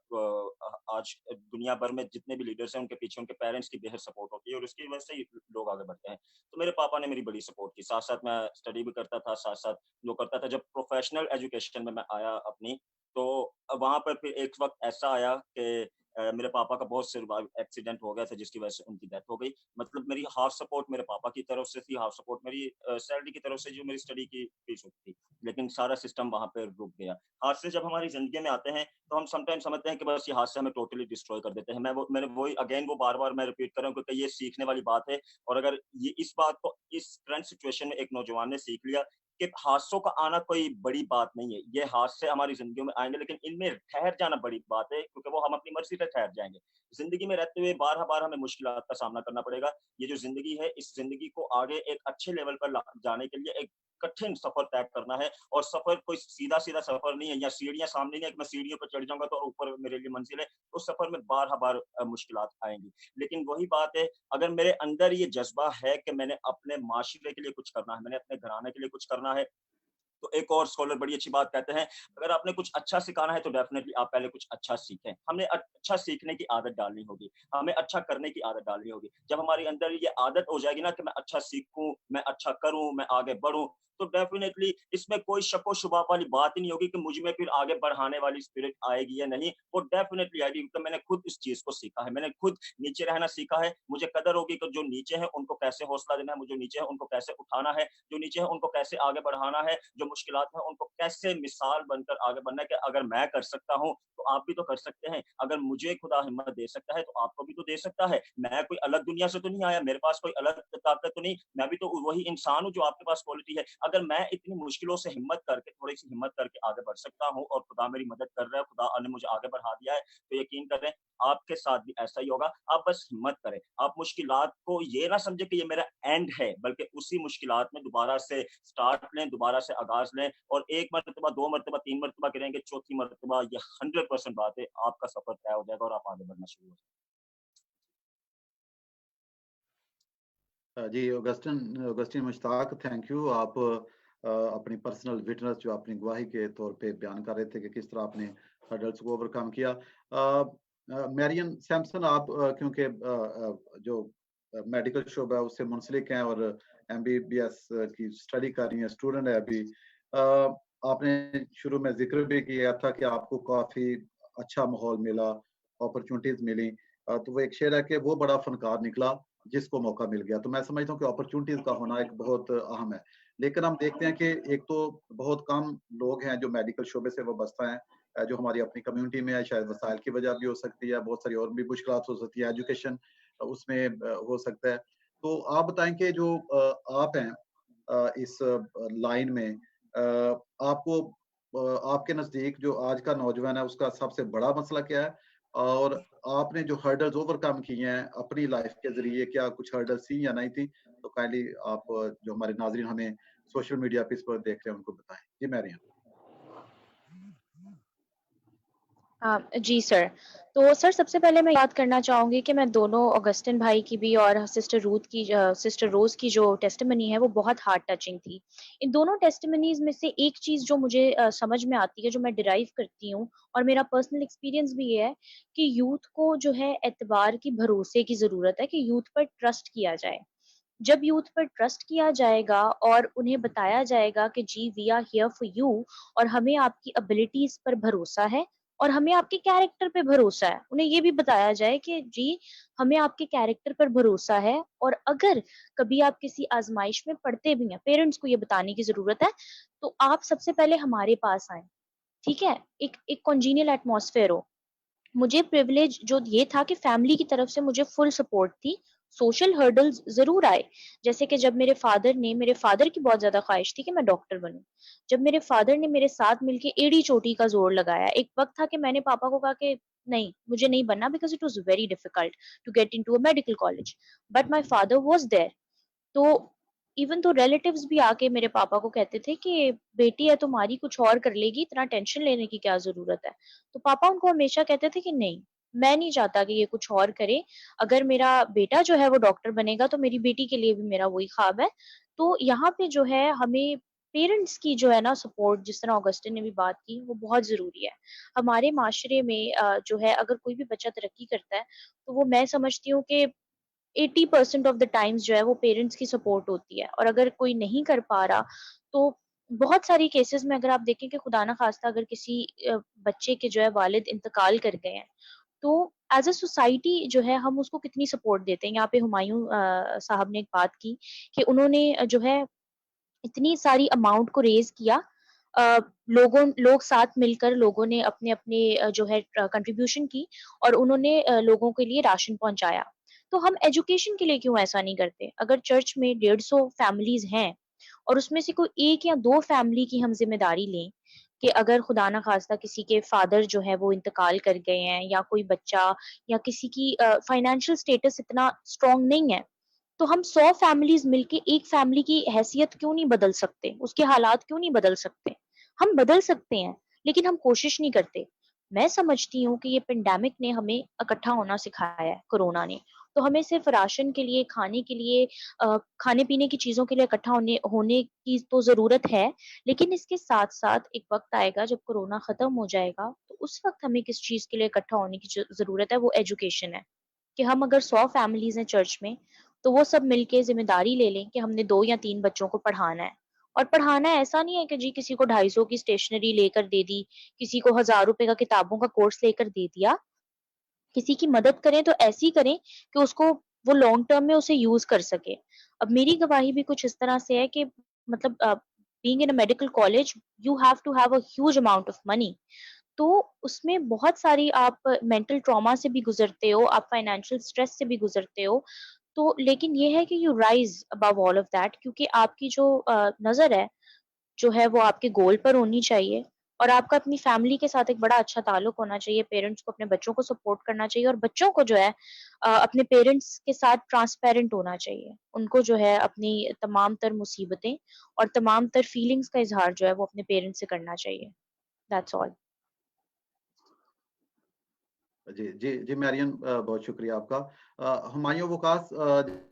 आज दुनिया भर में जितने भी लीडर्स हैं, उनके पीछे उनके पेरेंट्स की बेहद सपोर्ट होती है और उसकी वजह से ही लोग आगे बढ़ते हैं। तो मेरे पापा ने मेरी बड़ी सपोर्ट की। साथ-साथ मैं स्टडी भी करता था, साथ-साथ जो करता था। जब प्रोफेशनल एजुकेशन में मैं आया अपनी, तो वहाँ पर फिर एक वक़्त ऐसा आया कि मेरे पापा का बहुत सिर एक्सीडेंट हो गया था जिसकी वजह से उनकी डेथ हो गई। मतलब मेरी हाफ सपोर्ट मेरे पापा की तरफ से थी, हाफ सपोर्ट मेरी सैलरी की तरफ से जो मेरी स्टडी की फीस होती थी। लेकिन सारा सिस्टम वहाँ पे रुक गया। हादसे जब हमारी ज़िंदगी में आते हैं, तो हम समटाइम समझते हैं कि बस ये हादसे हमें टोटली डिस्ट्रॉय कर देते हैं। मैंने वही अगेन वो बार-बार मैं रिपीट कर रहा हूँ क्योंकि ये सीखने वाली बात है और अगर ये इस बात को इस करंट सिचुएशन में एक नौजवान ने सीख लिया कि हादसों का आना कोई बड़ी बात नहीं है। ये हादसे हमारी ज़िंदगियों में आएँगे, लेकिन इनमें ठहर जाना बड़ी बात है क्योंकि वो हम अपनी मर्ज़ी से ठहर जाएँगे। ज़िंदगी में रहते हुए बार-बार हमें मुश्किलात का सामना करना पड़ेगा। ये जो ज़िंदगी है, इस ज़िंदगी को आगे एक अच्छे लेवल पर ला जाने के लिए एक कठिन सफ़र तय करना है और सफ़र कोई सीधा-सीधा सफ़र नहीं है या सीढ़ियाँ सामने नहीं है कि मैं सीढ़ियों पर चढ़ जाऊँगा तो ऊपर मेरे लिए मंज़िल है। उस सफ़र में बार मुश्किलात आएँगी। लेकिन वही बात है, अगर मेरे अंदर ये जज़्बा है कि मैंने अपने माशरे के लिए कुछ करना है, मैंने अपने घराने के लिए कुछ करना है, तो एक और स्कॉलर बड़ी अच्छी बात कहते हैं, अगर आपने कुछ अच्छा सिखाना है तो डेफिनिटली आप पहले कुछ अच्छा सीखें। हमने अच्छा सीखने की आदत डालनी होगी, हमें अच्छा करने की आदत डालनी होगी। जब हमारे अंदर ये आदत हो जाएगी ना कि मैं अच्छा सीखूँ, मैं अच्छा करूँ, मैं आगे बढ़ूँ, तो डेफिनिटली इसमें कोई शक-ओ-शुबा वाली बात ही नहीं होगी कि मुझ में फिर आगे बढ़ाने वाली स्पिरिट आएगी या नहीं, वो डेफिनिटली आएगी क्योंकि मैंने खुद इस चीज़ को सीखा है। मैंने खुद नीचे रहना सीखा है, मुझे कदर होगी कि जो नीचे हैं उनको कैसे हौसला देना है, जो नीचे हैं उनको कैसे उठाना है, जो नीचे है उनको कैसे आगे बढ़ाना है, जो मुश्किलात हैं उनको कैसे मिसाल बनकर आगे बढ़ना है कि अगर मैं कर सकता हूँ, तो आप भी तो कर सकते हैं। अगर मुझे खुदा हिम्मत दे सकता है, तो आपको भी तो दे सकता है। मैं कोई अलग दुनिया से तो नहीं आया, मेरे पास कोई अलग ताकत तो नहीं, मैं भी तो वही इंसान हूँ जो आपके पास क्वालिटी है। अगर मैं इतनी मुश्किलों से हिम्मत करके, थोड़ी-सी हिम्मत करके आगे बढ़ सकता हूँ और खुदा मेरी मदद कर रहा है, खुदा ने मुझे आगे बढ़ा दिया है, तो यकीन करें आपके साथ भी ऐसा ही होगा। आप बस हिम्मत करें। आप मुश्किलात को ये ना समझें कि ये मेरा एंड है, बल्कि उसी मुश्किलात में दोबारा से स्टार्ट लें, दोबारा से आगाज़ लें और 1 मरतबा, 2 मरतबा, 3 मरतबा गिरेंगे, चौथी मरतबा ये 100% बात है, आपका सफ़र तय हो जाएगा और आप आगे बढ़ना शुरू हो जाएँगे। जी, ऑगस्टिन मुश्ताक, थैंक यू। आप अपनी पर्सनल विटनेस जो अपनी गवाही के तौर पे बयान कर रहे थे कि किस तरह आपने हर्डल्स को ओवरकम किया। मैरियन सैमसन, आप क्योंकि जो मेडिकल शोबा है उससे मुंसलिक हैं और एमबीबीएस की स्टडी कर रही हैं, स्टूडेंट है अभी। आपने शुरू में ज़िक्र भी किया था कि आपको काफ़ी अच्छा माहौल मिला, अपॉर्चुनिटीज़ मिली। तो वो एक शेर है कि वो बड़ा फनकार निकला जिसको मौका मिल गया। तो मैं समझता हूँ कि अपॉर्चुनिटीज़ का होना एक बहुत अहम है। लेकिन हम देखते हैं कि एक तो बहुत कम लोग हैं जो मेडिकल शोबे से वाबस्ता हैं जो हमारी अपनी कम्युनिटी में है, शायद वसाइल की वजह भी हो सकती है, बहुत सारी और भी मुश्किलात हो सकती है, एजुकेशन उसमें हो सकता है। तो आप बताएं कि जो आप हैं इस लाइन में, आपको आपके नज़दीक जो आज का नौजवान है उसका सबसे बड़ा मसला क्या है? और आपने जो हर्डल्स ओवरकम किए हैं अपनी लाइफ के ज़रिए, क्या कुछ हर्डल्स थी या नहीं थी? तो काइंडली आप जो हमारे नाज़रीन हमें सोशल मीडिया पे इस पर देख रहे हैं उनको बताएँ। जी मैरियन। जी सर। तो सर सबसे पहले मैं याद करना चाहूँगी कि मैं दोनों ऑगस्टिन भाई की भी और सिस्टर रोज़ की जो टेस्टिमनी है वो बहुत हार्ट टचिंग थी। इन दोनों टेस्टिमनीज़ में से एक चीज़ जो मुझे समझ में आती है, जो मैं डिराइव करती हूँ और मेरा पर्सनल एक्सपीरियंस भी ये है कि यूथ को जो है एतबार की, भरोसे की ज़रूरत है कि यूथ पर ट्रस्ट किया जाए। जब यूथ पर ट्रस्ट किया जाएगा और उन्हें बताया जाएगा कि जी we are here for you और हमें आपकी एबिलिटीज पर भरोसा है और हमें आपके कैरेक्टर पे भरोसा है। उन्हें ये भी बताया जाए कि जी हमें आपके कैरेक्टर पर भरोसा है और अगर कभी आप किसी आजमाइश में पड़ते भी हैं, पेरेंट्स को ये बताने की ज़रूरत है, तो आप सबसे पहले हमारे पास आएँ, ठीक है? एक एक कॉन्जीनियल एटमॉस्फेयर हो। मुझे प्रिविलेज जो ये था कि फैमिली की तरफ से मुझे फुल सपोर्ट थी। सोशल हर्डल्स ज़रूर आए, जैसे कि जब मेरे फादर की बहुत ज़्यादा ख़्वाहिश थी कि मैं डॉक्टर बनूँ। जब मेरे फादर ने मेरे साथ मिलके एड़ी-चोटी का ज़ोर लगाया, एक वक़्त था कि मैंने पापा को कहा कि नहीं, मुझे नहीं बनना because it was very difficult to get into a medical college, but my father was there. तो इवन तो रिलेटिव्स भी आके मेरे पापा को कहते थे कि बेटी है तुम्हारी, कुछ और कर लेगी, इतना टेंशन लेने की क्या ज़रूरत है। तो पापा उनको हमेशा कहते थे कि नहीं, मैं नहीं चाहता कि ये कुछ और करे। अगर मेरा बेटा जो है वो डॉक्टर बनेगा तो मेरी बेटी के लिए भी मेरा वही ख्वाब है। तो यहाँ पे जो है हमें पेरेंट्स की जो है ना सपोर्ट, जिस तरह ऑगस्टिन ने भी बात की, वो बहुत ज़रूरी है। हमारे माशरे में जो है अगर कोई भी बच्चा तरक्की करता है, तो वो मैं समझती हूँ कि 80% ऑफ द टाइम्स जो है वो पेरेंट्स की सपोर्ट होती है और अगर कोई नहीं कर पा रहा, तो बहुत सारी केसेस में अगर आप देखें कि खुदा ना खास्ता अगर किसी बच्चे के जो है वालिद इंतकाल कर गए हैं, तो एज़ अ सोसाइटी जो है हम उसको कितनी सपोर्ट देते हैं। यहाँ पे हुमायूं साहब ने एक बात की कि उन्होंने जो है इतनी सारी अमाउंट को रेज़ किया। अ, लोग साथ मिलकर लोगों ने अपने-अपने जो है कंट्रीब्यूशन की और उन्होंने लोगों के लिए राशन पहुँचाया। तो हम एजुकेशन के लिए क्यों ऐसा नहीं करते? अगर चर्च में 150 फैमिलीज़ हैं और उसमें से कोई 1 या 2 फैमिली की हम ज़िम्मेदारी लें कि अगर खुदा ना ख़ास्ता किसी के फादर जो है वो इंतकाल कर गए हैं या कोई बच्चा या किसी की फाइनेंशियल स्टेटस इतना स्ट्रॉन्ग नहीं है, तो हम 100 फैमिलीज़ मिलके एक फैमिली की हैसियत क्यों नहीं बदल सकते? उसके हालात क्यों नहीं बदल सकते? हम बदल सकते हैं, लेकिन हम कोशिश नहीं करते। मैं समझती हूँ कि ये पैंडेमिक ने हमें इकट्ठा होना सिखाया है, कोरोना ने। तो हमें सिर्फ़ राशन के लिए, खाने के लिए खाने-पीने की चीज़ों के लिए इकट्ठा होने होने की तो ज़रूरत है, लेकिन इसके साथ-साथ एक वक़्त आएगा जब कोरोना खत्म हो जाएगा, तो उस वक़्त हमें किस चीज़ के लिए इकट्ठा होने की ज़रूरत है, वो एजुकेशन है। कि हम अगर 100 फैमिलीज़ हैं चर्च में, तो वो सब मिलके ज़िम्मेदारी ले लें कि हमने 2 या 3 बच्चों को पढ़ाना है। और पढ़ाना ऐसा नहीं है कि जी किसी को 250 की स्टेशनरी लेकर दे दी, किसी को ₹1000 का किताबों का कोर्स लेकर दे दिया। किसी की मदद करें तो ऐसी करें कि उसको वो लॉन्ग टर्म में उसे यूज़ कर सके। अब मेरी गवाही भी कुछ इस तरह से है कि मतलब being in a medical college you have to have a huge amount of money. तो उसमें बहुत सारी आप मेंटल ट्रॉमा से भी गुज़रते हो, आप फाइनेंशियल स्ट्रेस से भी गुज़रते हो। तो लेकिन ये है कि you rise above all of that, क्योंकि आपकी जो नज़र है, जो है वो आपके गोल पर होनी चाहिए और आपका अपनी फैमिली के साथ एक बड़ा अच्छा ताल्लुक होना चाहिए। पेरेंट्स को अपने बच्चों को सपोर्ट करना चाहिए और बच्चों को जो है अपने पेरेंट्स के साथ ट्रांसपेरेंट होना चाहिए। उनको जो है अपनी तमाम तर मुसीबतें और तमाम तर फीलिंग्स का इज़हार जो है वो अपने पेरेंट्स से करना चाहिए। That's all. जी, जी, जी मैरियन, बहुत शुक्रिया आपका। हुमायूं वकास,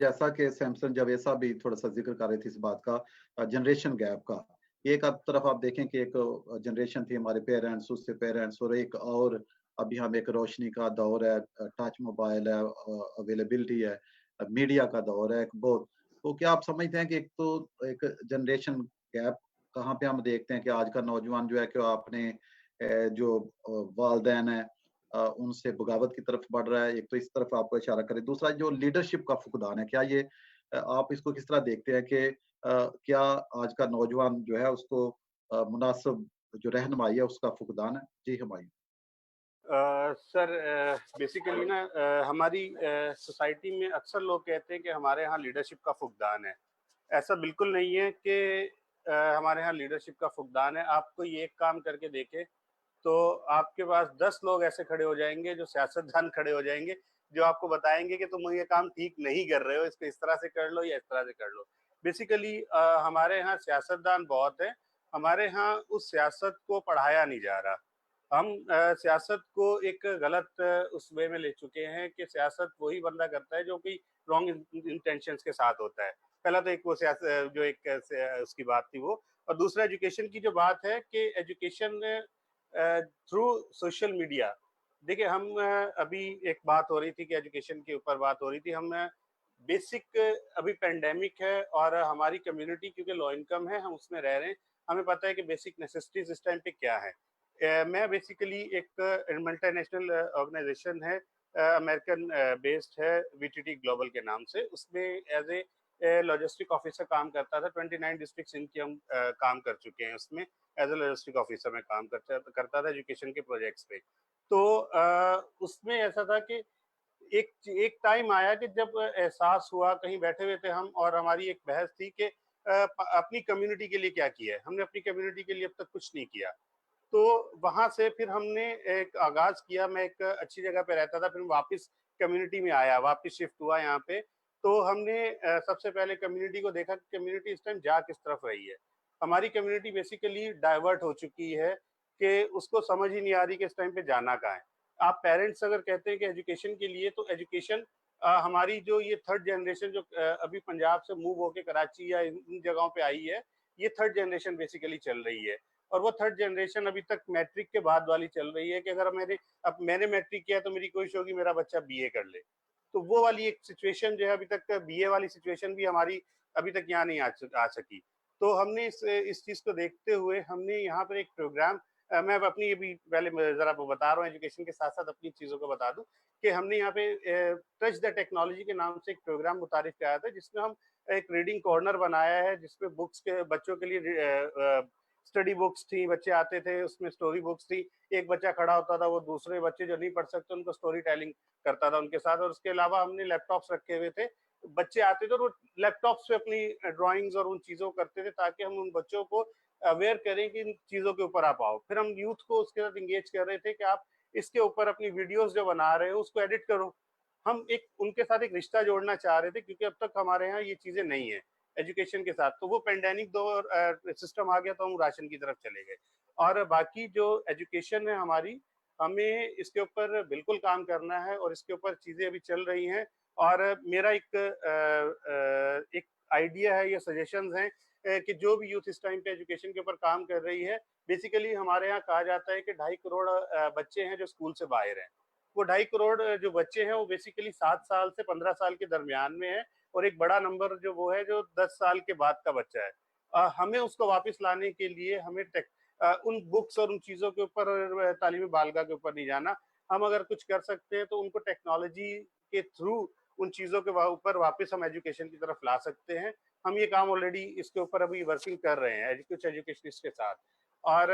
जैसा कि सैमसन जावेद साहब भी थोड़ा-सा ज़िक्र कर रहे थे इस बात का, जनरेशन गैप का। एक आप तरफ आप देखें कि एक जनरेशन थी हमारे पेरेंट्स, उससे पेरेंट्स, और एक और अभी हम एक रोशनी का दौर है, टच मोबाइल है, अवेलेबिलिटी है, मीडिया का दौर है एक बहुत। तो क्या आप समझते हैं कि एक तो एक जनरेशन गैप कहाँ पे हम देखते हैं कि आज का नौजवान जो है कि वो अपने जो वालिदैन हैं उनसे बगावत की तरफ बढ़ रहा है। एक तो इस तरफ आपको इशारा करें। दूसरा जो लीडरशिप का फुकदान है, क्या ये आप इसको किस तरह देखते हैं कि क्या आज का नौजवान जो है उसको मुनासिब जो रहनुमाई है उसका फुकदान है। जी हुमायूं। सर बेसिकली ना हमारी सोसाइटी में अक्सर लोग कहते हैं कि हमारे यहाँ लीडरशिप का फुकदान है। ऐसा बिल्कुल नहीं है कि हमारे यहाँ लीडरशिप का फुकदान है। आप कोई एक काम करके देखें तो आपके पास 10 लोग ऐसे खड़े हो जाएंगे, जो सियासतदान खड़े हो जाएंगे, जो आपको बताएंगे कि तुम ये काम ठीक नहीं कर रहे हो, इसको इस तरह से कर लो या इस तरह से कर लो। बेसिकली हमारे यहाँ सियासतदान बहुत है, हमारे यहाँ उस सियासत को पढ़ाया नहीं जा रहा। हम सियासत को एक गलत उस वे में ले चुके हैं कि सियासत वही बंदा करता है जो कि रॉन्ग इंटेंशंस के साथ होता है। पहला तो एक वो सियासत जो एक उसकी बात थी वो, और दूसरा एजुकेशन की जो बात है कि एजुकेशन थ्रू सोशल मीडिया। देखिए हम अभी एक बात हो रही थी कि एजुकेशन के ऊपर बात हो रही थी, हम बेसिक अभी पेंडेमिक है और हमारी कम्युनिटी क्योंकि लो इनकम है, हम उसमें रह रहे हैं, हमें पता है कि बेसिक नेसेसिटीज इस टाइम पे क्या है। मैं बेसिकली एक मल्टीनेशनल ऑर्गेनाइजेशन है, अमेरिकन बेस्ड है, वीटीटी ग्लोबल के नाम से, उसमें एज ए लॉजिस्टिक ऑफिसर काम करता था। 29 डिस्ट्रिक्ट्स इनकी हम काम कर चुके हैं, उसमें एज ए लॉजिस्टिक ऑफिसर में काम करता था एजुकेशन के प्रोजेक्ट्स पे। तो उसमें ऐसा था कि एक टाइम आया कि जब एहसास हुआ, कहीं बैठे हुए थे हम और हमारी एक बहस थी कि अपनी कम्युनिटी के लिए क्या किया है। हमने अपनी कम्युनिटी के लिए अब तक कुछ नहीं किया। तो वहां से फिर हमने एक आगाज किया। मैं एक अच्छी जगह पे रहता था, फिर वापस कम्युनिटी में आया, वापस शिफ्ट हुआ यहाँ पे। तो हमने सबसे पहले कम्युनिटी को देखा कि कम्युनिटी इस टाइम जा किस तरफ रही है। हमारी कम्युनिटी बेसिकली डाइवर्ट हो चुकी है कि उसको समझ ही नहीं आ रही कि इस टाइम पे जाना कहाँ है। आप पेरेंट्स अगर कहते हैं कि एजुकेशन के लिए, तो एजुकेशन हमारी जो ये थर्ड जनरेशन जो अभी पंजाब से मूव होके कराची या इन जगहों पे आई है, ये थर्ड जनरेशन बेसिकली चल रही है। और वो थर्ड जनरेशन अभी तक मैट्रिक के बाद वाली चल रही है कि अगर मैंने मैट्रिक किया तो मेरी कोशिश होगी मेरा बच्चा बीए कर ले। तो वो वाली एक सिचुएशन जो है, अभी तक बीए वाली सिचुएशन भी हमारी अभी तक यहाँ नहीं आ सकी। तो हमने इस चीज को देखते हुए हमने यहाँ पर एक प्रोग्राम, मैं अपनी अभी पहले जरा बता रहा हूँ, एजुकेशन के साथ साथ अपनी चीजों को बता दूं कि हमने यहाँ पे टच द टेक्नोलॉजी के नाम से एक प्रोग्राम मुतारिफ कराया था, जिसमें हम एक रीडिंग कॉर्नर बनाया है, जिसमें बुक्स के बच्चों के लिए स्टडी बुक्स थी, बच्चे आते थे, उसमें स्टोरी बुक्स थी। एक बच्चा खड़ा होता था, वो दूसरे बच्चे जो नहीं पढ़ सकते उनको स्टोरी टेलिंग करता था उनके साथ। और उसके अलावा हमने लैपटॉप्स रखे हुए थे, बच्चे आते थे और वो लैपटॉप्स पे अपनी ड्राइंग्स और उन चीजों को करते थे, ताकि हम उन बच्चों को अवेयर करें कि इन चीजों के ऊपर आप आओ। फिर हम यूथ को उसके साथ इंगेज कर रहे थे कि आप इसके ऊपर अपनी वीडियोस जो बना रहे हो उसको एडिट करो। हम एक उनके साथ एक रिश्ता जोड़ना चाह रहे थे, क्योंकि अब तक हमारे यहाँ ये चीजें नहीं है एजुकेशन के साथ। तो वो पेंडेमिक दौर सिस्टम आ गया तो हम राशन की तरफ चले गए। और बाकी जो एजुकेशन है हमारी, हमें इसके ऊपर बिल्कुल काम करना है और इसके ऊपर चीजें अभी चल रही हैं। और मेरा एक आइडिया है या सजेशंस हैं कि जो भी यूथ इस टाइम पे एजुकेशन के ऊपर काम कर रही है, बेसिकली हमारे यहाँ कहा जाता है कि 2.5 करोड़ बच्चे हैं जो स्कूल से बाहर हैं। वो 2.5 करोड़ जो बच्चे हैं वो बेसिकली 7 साल से 15 साल के दरमियान में है, और एक बड़ा नंबर जो वो है जो 10 साल के बाद का बच्चा है। हमें उसको वापस लाने के लिए हमें उन बुक्स और उन चीज़ों के ऊपर तालीमी बालगा के ऊपर नहीं जाना। हम अगर कुछ कर सकते हैं तो उनको टेक्नोलॉजी के थ्रू उन चीज़ों के ऊपर वापस हम एजुकेशन की तरफ ला सकते हैं। हम ये काम ऑलरेडी इसके ऊपर अभी वर्किंग कर रहे हैं कुछ एजुकेशनिस्ट के साथ। और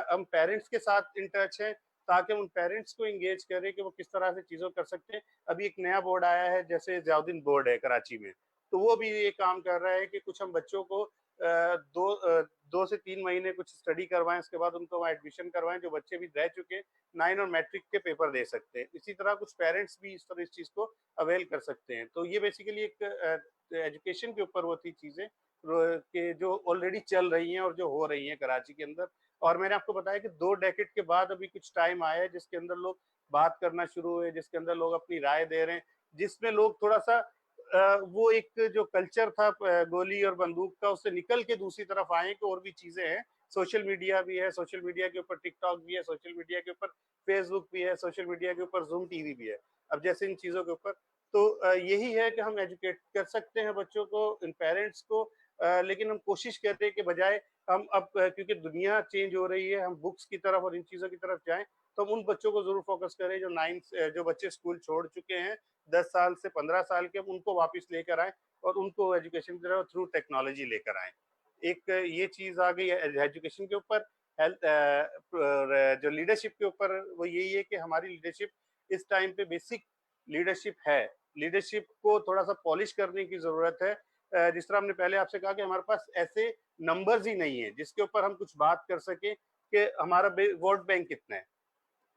हम पेरेंट्स के साथ इन टच हैं, ताकि हम उन पेरेंट्स को इंगेज करें कि वो किस तरह से चीज़ों कर सकते हैं। अभी एक नया बोर्ड आया है, जैसे ज़ियाउद्दीन बोर्ड है कराची में, तो वो भी ये काम कर रहा है कि कुछ हम बच्चों को 2 से 3 महीने कुछ स्टडी करवाएं, उसके बाद उनको वहाँ एडमिशन करवाएं, जो बच्चे भी रह चुके 9 और मैट्रिक के पेपर दे सकते हैं। इसी तरह कुछ पेरेंट्स भी इस तरह इस चीज़ को अवेल कर सकते हैं। तो ये बेसिकली एक एजुकेशन के ऊपर वो थी चीज़ें कि जो ऑलरेडी चल रही हैं और जो हो रही हैं कराची के अंदर। और मैंने आपको बताया कि 2 डेकेड के बाद अभी कुछ टाइम आया है जिसके अंदर लोग बात करना शुरू हुए, जिसके अंदर लोग अपनी राय दे रहे हैं, जिसमें लोग थोड़ा सा वो एक जो कल्चर था गोली और बंदूक का, उससे निकल के दूसरी तरफ आए कि और भी चीजें हैं। सोशल मीडिया भी है, सोशल मीडिया के ऊपर टिकटॉक भी है, सोशल मीडिया के ऊपर फेसबुक भी है, सोशल मीडिया के ऊपर जूम टीवी भी है। अब जैसे इन चीजों के ऊपर तो यही है कि हम एजुकेट कर सकते हैं बच्चों को, इन पेरेंट्स को, लेकिन हम कोशिश करते हैं कि बजाय हम अब क्योंकि दुनिया चेंज हो रही है, हम बुक्स की तरफ और इन चीज़ों की तरफ जाएं, तो हम उन बच्चों को ज़रूर फोकस करें जो बच्चे स्कूल छोड़ चुके हैं 10 साल से 15 साल के, उनको वापस लेकर आएँ और उनको एजुकेशन की तरफ थ्रू टेक्नोलॉजी लेकर आएँ। एक ये चीज़ आ गई है एजुकेशन के ऊपर। हेल्थ जो लीडरशिप के ऊपर वो यही है कि हमारी लीडरशिप इस टाइम पे बेसिक लीडरशिप है, लीडरशिप को थोड़ा सा पॉलिश करने की जरूरत है। जिस तरह हमने पहले आपसे कहा कि हमारे पास ऐसे नंबर्स ही नहीं है जिसके ऊपर हम कुछ बात कर सके कि हमारा वोट बैंक कितना है।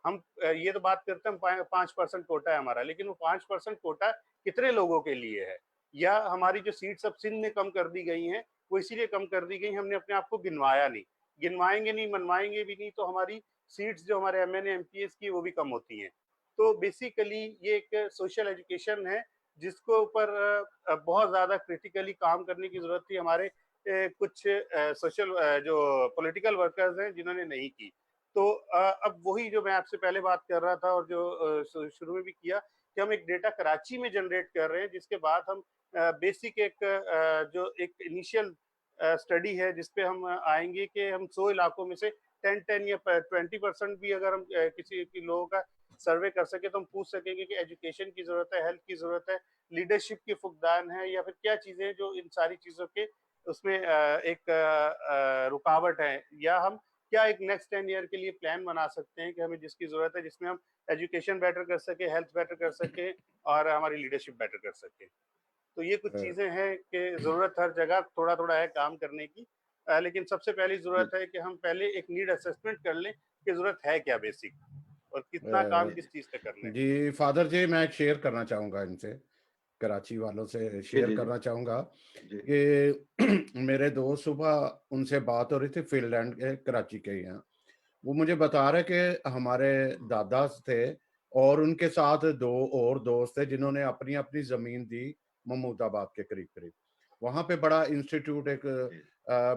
हम ये तो बात करते हैं 5% कोटा है हमारा, लेकिन वो 5% कोटा कितने लोगों के लिए है, या हमारी जो सीट्स अब सिंध में कम कर दी गई हैं वो इसीलिए कम कर दी गई, हमने अपने आप को गिनवाया नहीं, गिनवाएंगे नहीं, मनवाएंगे भी नहीं, तो हमारी सीट्स जो हमारे एमएनए एमपीएस की वो भी कम होती हैं। तो बेसिकली ये एक सोशल एजुकेशन है जिसको ऊपर बहुत ज्यादा क्रिटिकली काम करने की जरूरत थी हमारे कुछ सोशल जो पॉलिटिकल वर्कर्स हैं जिन्होंने नहीं की। तो अब वही जो मैं आपसे पहले बात कर रहा था और जो शुरू में भी किया कि हम एक डेटा कराची में जनरेट कर रहे हैं, जिसके बाद हम बेसिक एक जो एक इनिशियल स्टडी है जिसपे हम आएंगे कि हम 100 इलाकों में से 10 या 20% भी अगर हम किसी लोगों का सर्वे कर सके तो हम पूछ सकेंगे कि एजुकेशन की जरूरत है, हेल्थ की जरूरत है, लीडरशिप की फुकदान है, या फिर क्या चीजें जो इन सारी चीजों के उसमें एक रुकावट है, या हम क्या एक नेक्स्ट 10 ईयर के लिए प्लान बना सकते हैं कि हमें जिसकी जरूरत है, जिसमें हम एजुकेशन बेटर कर सके, हेल्थ बेटर कर सके और हमारी लीडरशिप बेटर कर सके। तो ये कुछ चीजें हैं कि जरूरत हर जगह थोड़ा थोड़ा है काम करने की, लेकिन सबसे पहली जरूरत है कि हम पहले एक नीड असेसमेंट कर लें कि जरूरत है क्या बेसिक और कितना काम किस चीज पे करना है। जी फादर जी, मैं शेयर करना चाहूंगा इनसे, कराची वालों से शेयर करना चाहूंगा कि मेरे दोस्त सुबह उनसे बात हो रही थी, फिनलैंड के कराची के यहाँ, वो मुझे बता रहे कि हमारे दादा थे और उनके साथ 2 और दोस्त थे जिन्होंने अपनी अपनी जमीन दी महमूदाबाद के करीब करीब। वहां पे बड़ा इंस्टीट्यूट एक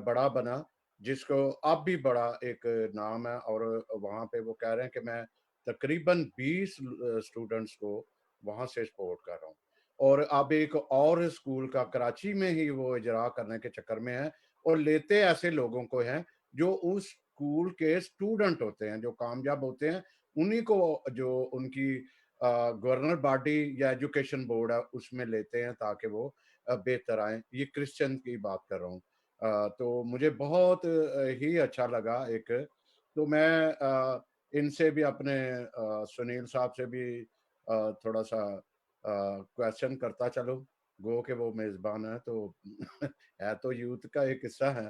बड़ा बना जिसको अब भी बड़ा एक नाम है, और वहां पे वो कह रहे हैं कि मैं तकरीबन 20 स्टूडेंट्स को वहां से सपोर्ट कर रहा हूँ, और अब एक और स्कूल का कराची में ही वो इजरा करने के चक्कर में है, और लेते ऐसे लोगों को हैं जो उस स्कूल के स्टूडेंट होते हैं, जो कामयाब होते हैं, उन्हीं को जो उनकी गवर्नर बॉडी या एजुकेशन बोर्ड है उसमें लेते हैं ताकि वो बेहतर आए। ये क्रिश्चियन की बात कर रहा हूँ। तो मुझे बहुत ही अच्छा लगा एक, तो मैं इनसे भी अपने सुनील साहब से भी थोड़ा सा क्वेश्चन करता चलो, गो के वो मेजबान है तो है तो यूथ का एक हिस्सा है।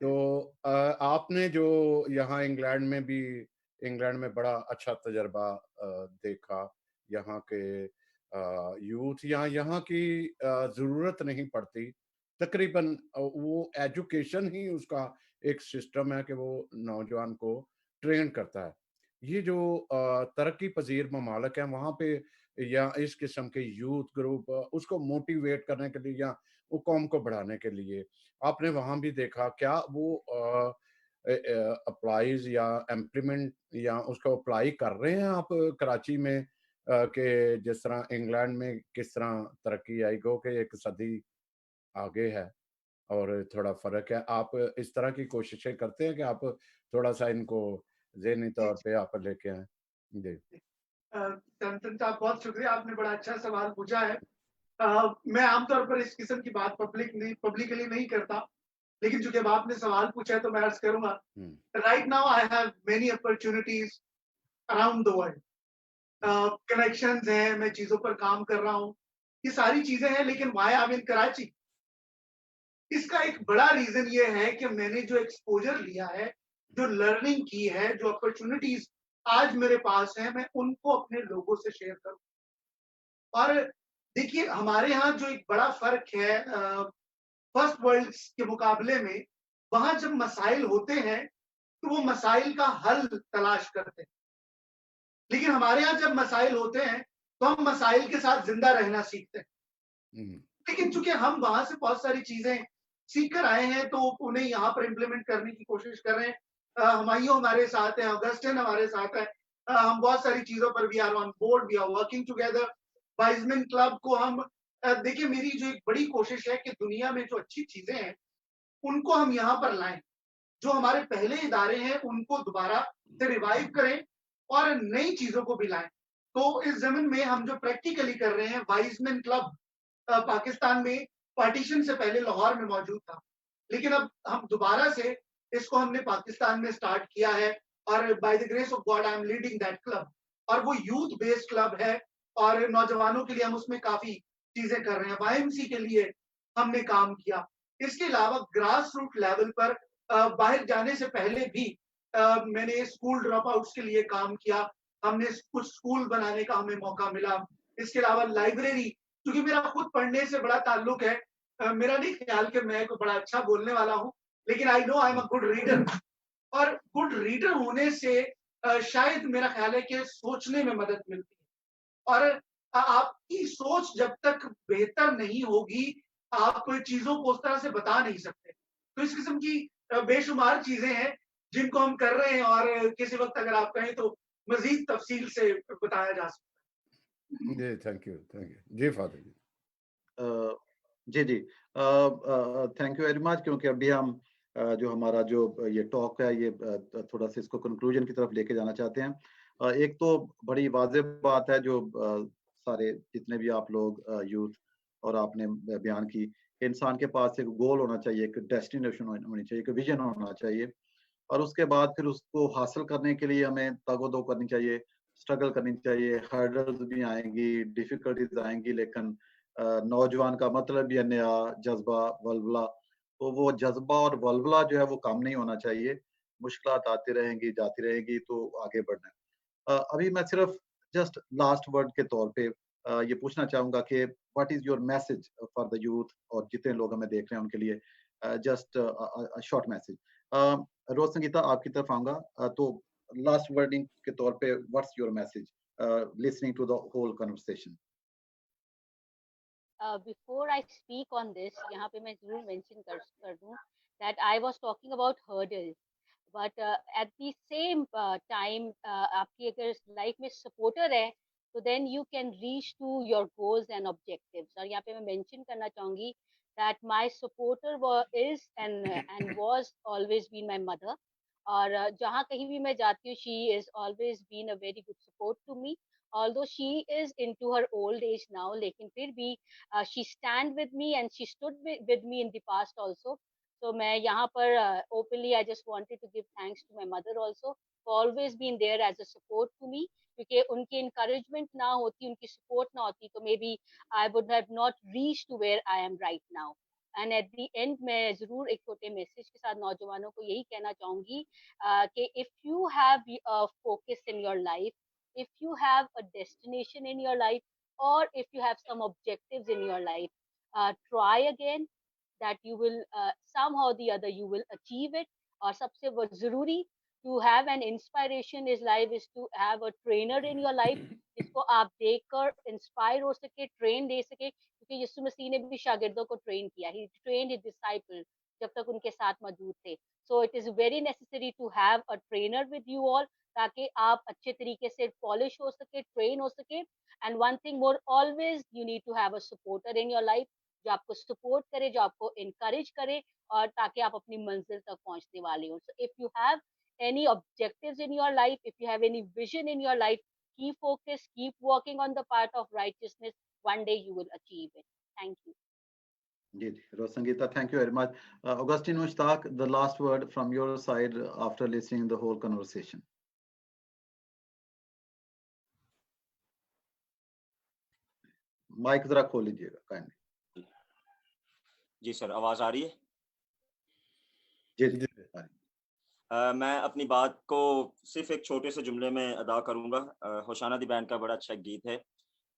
तो आपने जो यहाँ इंग्लैंड में बड़ा अच्छा तजर्बा देखा, यहाँ के यूथ यहाँ की ज़रूरत नहीं पड़ती तकरीबन, वो एजुकेशन ही उसका एक सिस्टम है कि वो नौजवान को ट्रेन करता है। ये जो तरक्की पजीर ममालिक हैं वहाँ पे, या इस किस्म के यूथ ग्रुप उसको मोटिवेट करने के लिए या वो कौम को बढ़ाने के लिए आपने वहां भी देखा क्या वो अप्लाईज या इम्प्लीमेंट या उसको अप्लाई कर रहे हैं आप कराची में, कि जिस तरह इंग्लैंड में किस तरह तरक्की आई, गो के एक सदी आगे है और थोड़ा फर्क है, आप इस तरह की कोशिशें करते हैं कि आप थोड़ा सा इनको ज़हनी तौर पे आप लेके आए? जी सैमसन साहब, बहुत शुक्रिया, आपने बड़ा अच्छा सवाल पूछा है। मैं आमतौर पर इस किस्म की बात पब्लिकली नहीं करता, लेकिन चूंकि अब आपने सवाल पूछा है तो मैं अर्ज करूंगा। Right now I have many opportunities around the world, connections हैं, मैं चीजों पर काम कर रहा हूँ, ये सारी चीजें हैं, लेकिन व्हाई आई एम इन कराची, इसका एक बड़ा रीजन ये है कि मैंने जो एक्सपोजर लिया है, जो लर्निंग की है, जो अपॉर्चुनिटीज आज मेरे पास है, मैं उनको अपने लोगों से शेयर करूं। और देखिए, हमारे यहाँ जो एक बड़ा फर्क है फर्स्ट वर्ल्ड के मुकाबले में, वहां जब मसाइल होते हैं तो वो मसाइल का हल तलाश करते हैं, लेकिन हमारे यहाँ जब मसाइल होते हैं तो हम मसाइल के साथ जिंदा रहना सीखते हैं। लेकिन चूंकि हम वहां से बहुत सारी चीजें सीख कर आए हैं तो उन्हें यहाँ पर इम्प्लीमेंट करने की कोशिश कर रहे हैं। हुमायूं हमारे साथ है, ऑगस्टिन हमारे साथ है, हम बहुत सारी चीजों पर we are on board, we are working together. Wiseman club को हम देखिए, मेरी जो एक बड़ी कोशिश है कि दुनिया में जो अच्छी चीजें हैं उनको हम यहाँ पर लाएं, जो हमारे पहले इदारे हैं उनको दोबारा से रिवाइव करें और नई चीजों को भी लाएं। तो इस जमीन में हम जो प्रैक्टिकली कर रहे हैं, वाइजमैन क्लब पाकिस्तान में पार्टीशन से पहले लाहौर में मौजूद था, लेकिन अब हम दोबारा से इसको हमने पाकिस्तान में स्टार्ट किया है और bye the grace of God I am leading that club, और वो यूथ बेस्ड क्लब है और नौजवानों के लिए हम उसमें काफी चीजें कर रहे हैं। YMC के लिए हमने काम किया। इसके अलावा ग्रास रूट लेवल पर बाहर जाने से पहले भी मैंने स्कूल ड्रॉप आउट्स के लिए काम किया। हमने कुछ स्कूल बनाने का हमें मौका मिला। इसके अलावा लाइब्रेरी, क्योंकि मेरा खुद पढ़ने से बड़ा ताल्लुक है, मेरा नहीं ख्याल कि मैं कोई बड़ा अच्छा बोलने वाला हूँ, लेकिन I know I am a good reader, और गुड रीडर होने से शायद मेरा ख्याल है कि सोचने में मदद मिलती है। और आपकी सोच जब तक बेहतर नहीं होगी, आप चीजों को उस तरह से बता नहीं सकते। तो इस किस्म की बेशुमार चीजें हैं जिनको हम कर रहे हैं, और किसी वक्त अगर आप कहें तो मजीद तफसील से बताया जा सकता है। जी थैंक यू जी फादर जी। जी थैंक यू वेरी मच। क्योंकि अभी हम जो हमारा जो ये टॉक है, ये थोड़ा सा इसको कंक्लूजन की तरफ लेके जाना चाहते हैं। एक तो बड़ी वाज़ेह बात है जो सारे जितने भी आप लोग यूथ और आपने बयान की, इंसान के पास एक गोल होना चाहिए, एक डेस्टिनेशन होनी चाहिए, एक विजन होना चाहिए, और उसके बाद फिर उसको हासिल करने के लिए हमें तगोदो करनी चाहिए, स्ट्रगल करनी चाहिए। हर्डल्स भी आएंगी, डिफिकल्टीज आएंगी, लेकिन नौजवान का मतलब भी है नया जज्बा, वल्वला। तो वो जज्बा और वल्वला जो है वो कम नहीं होना चाहिए। मुश्किलात आती रहेंगी, जाती रहेंगी, तो आगे बढ़ना है। अभी मैं सिर्फ जस्ट लास्ट वर्ड के तौर पे ये पूछना चाहूंगा कि what is your message for the youth, और जितने लोग हमें देख रहे हैं उनके लिए just short message. Rose Sangeeta, आपकी तरफ आऊंगा। तो लास्ट वर्डिंग के तौर पे what's your message listening to the whole conversation. Before I speak on this, यहाँ पे मैं जरूर mention कर दूँ that I was talking about hurdles, but at the same time आपकी अगर लाइफ में सपोर्टर है तो then you can reach to your goals and objectives. और यहाँ पे मैं mention करना चाहूँगी that my supporter is and was always been my mother. और जहाँ कहीं भी मैं जाती हूँ, she is always been a very good support to me. Although she is into her old age now, लेकिन फिर भी she stand with me and she stood with me in the past also. So मैं यहाँ पर openly I just wanted to give thanks to my mother also for always being there as a support to me. क्योंकि उनकी encouragement ना होती, उनकी support ना होती, तो maybe I would have not reached to where I am right now. And at the end मैं जरूर एक छोटे मैसेज के साथ नौजवानों को यही कहना चाहूंगी कि if you have a focus in your life, if you have a destination in your life, or if you have some objectives in your life, try again, that you will somehow or the other you will achieve it. और सबसे जरूरी to have an inspiration is life is to have a trainer in your life जिसको आप देखकर inspire हो सके, train दे सके, क्योंकि यीशु मसीह ने भी शागिर्दों को ट्रेन किया, he trained his disciples जब तक उनके साथ मौजूद थे. So it is very necessary to have a trainer with you all ताकि आप अच्छे तरीके से पॉलिश हो सके, ट्रेन हो सके. And one thing more, always you need to have a supporter in your life जो आपको सपोर्ट करे, जो आपको इनकरेज करे, और ताकि आप अपनी मंजिल तक पहुंचने वाले हो. So if you have any objectives in your life, if you have any vision in your life, keep focused, keep walking on the path of righteousness. One day you will achieve it. Thank you. जी, Rose Sangeeta, thank you very much. Augustine Mushtaq, the last word from your side after listening the whole conversation. Mic जरा खोल लीजिएगा kindly. जी sir, आवाज आ रही है? जी जी आ रही. मैं अपनी बात को सिर्फ एक छोटे से जुमले में अदा करूंगा. होशाना दी बैंड का बड़ा अच्छा गीत है,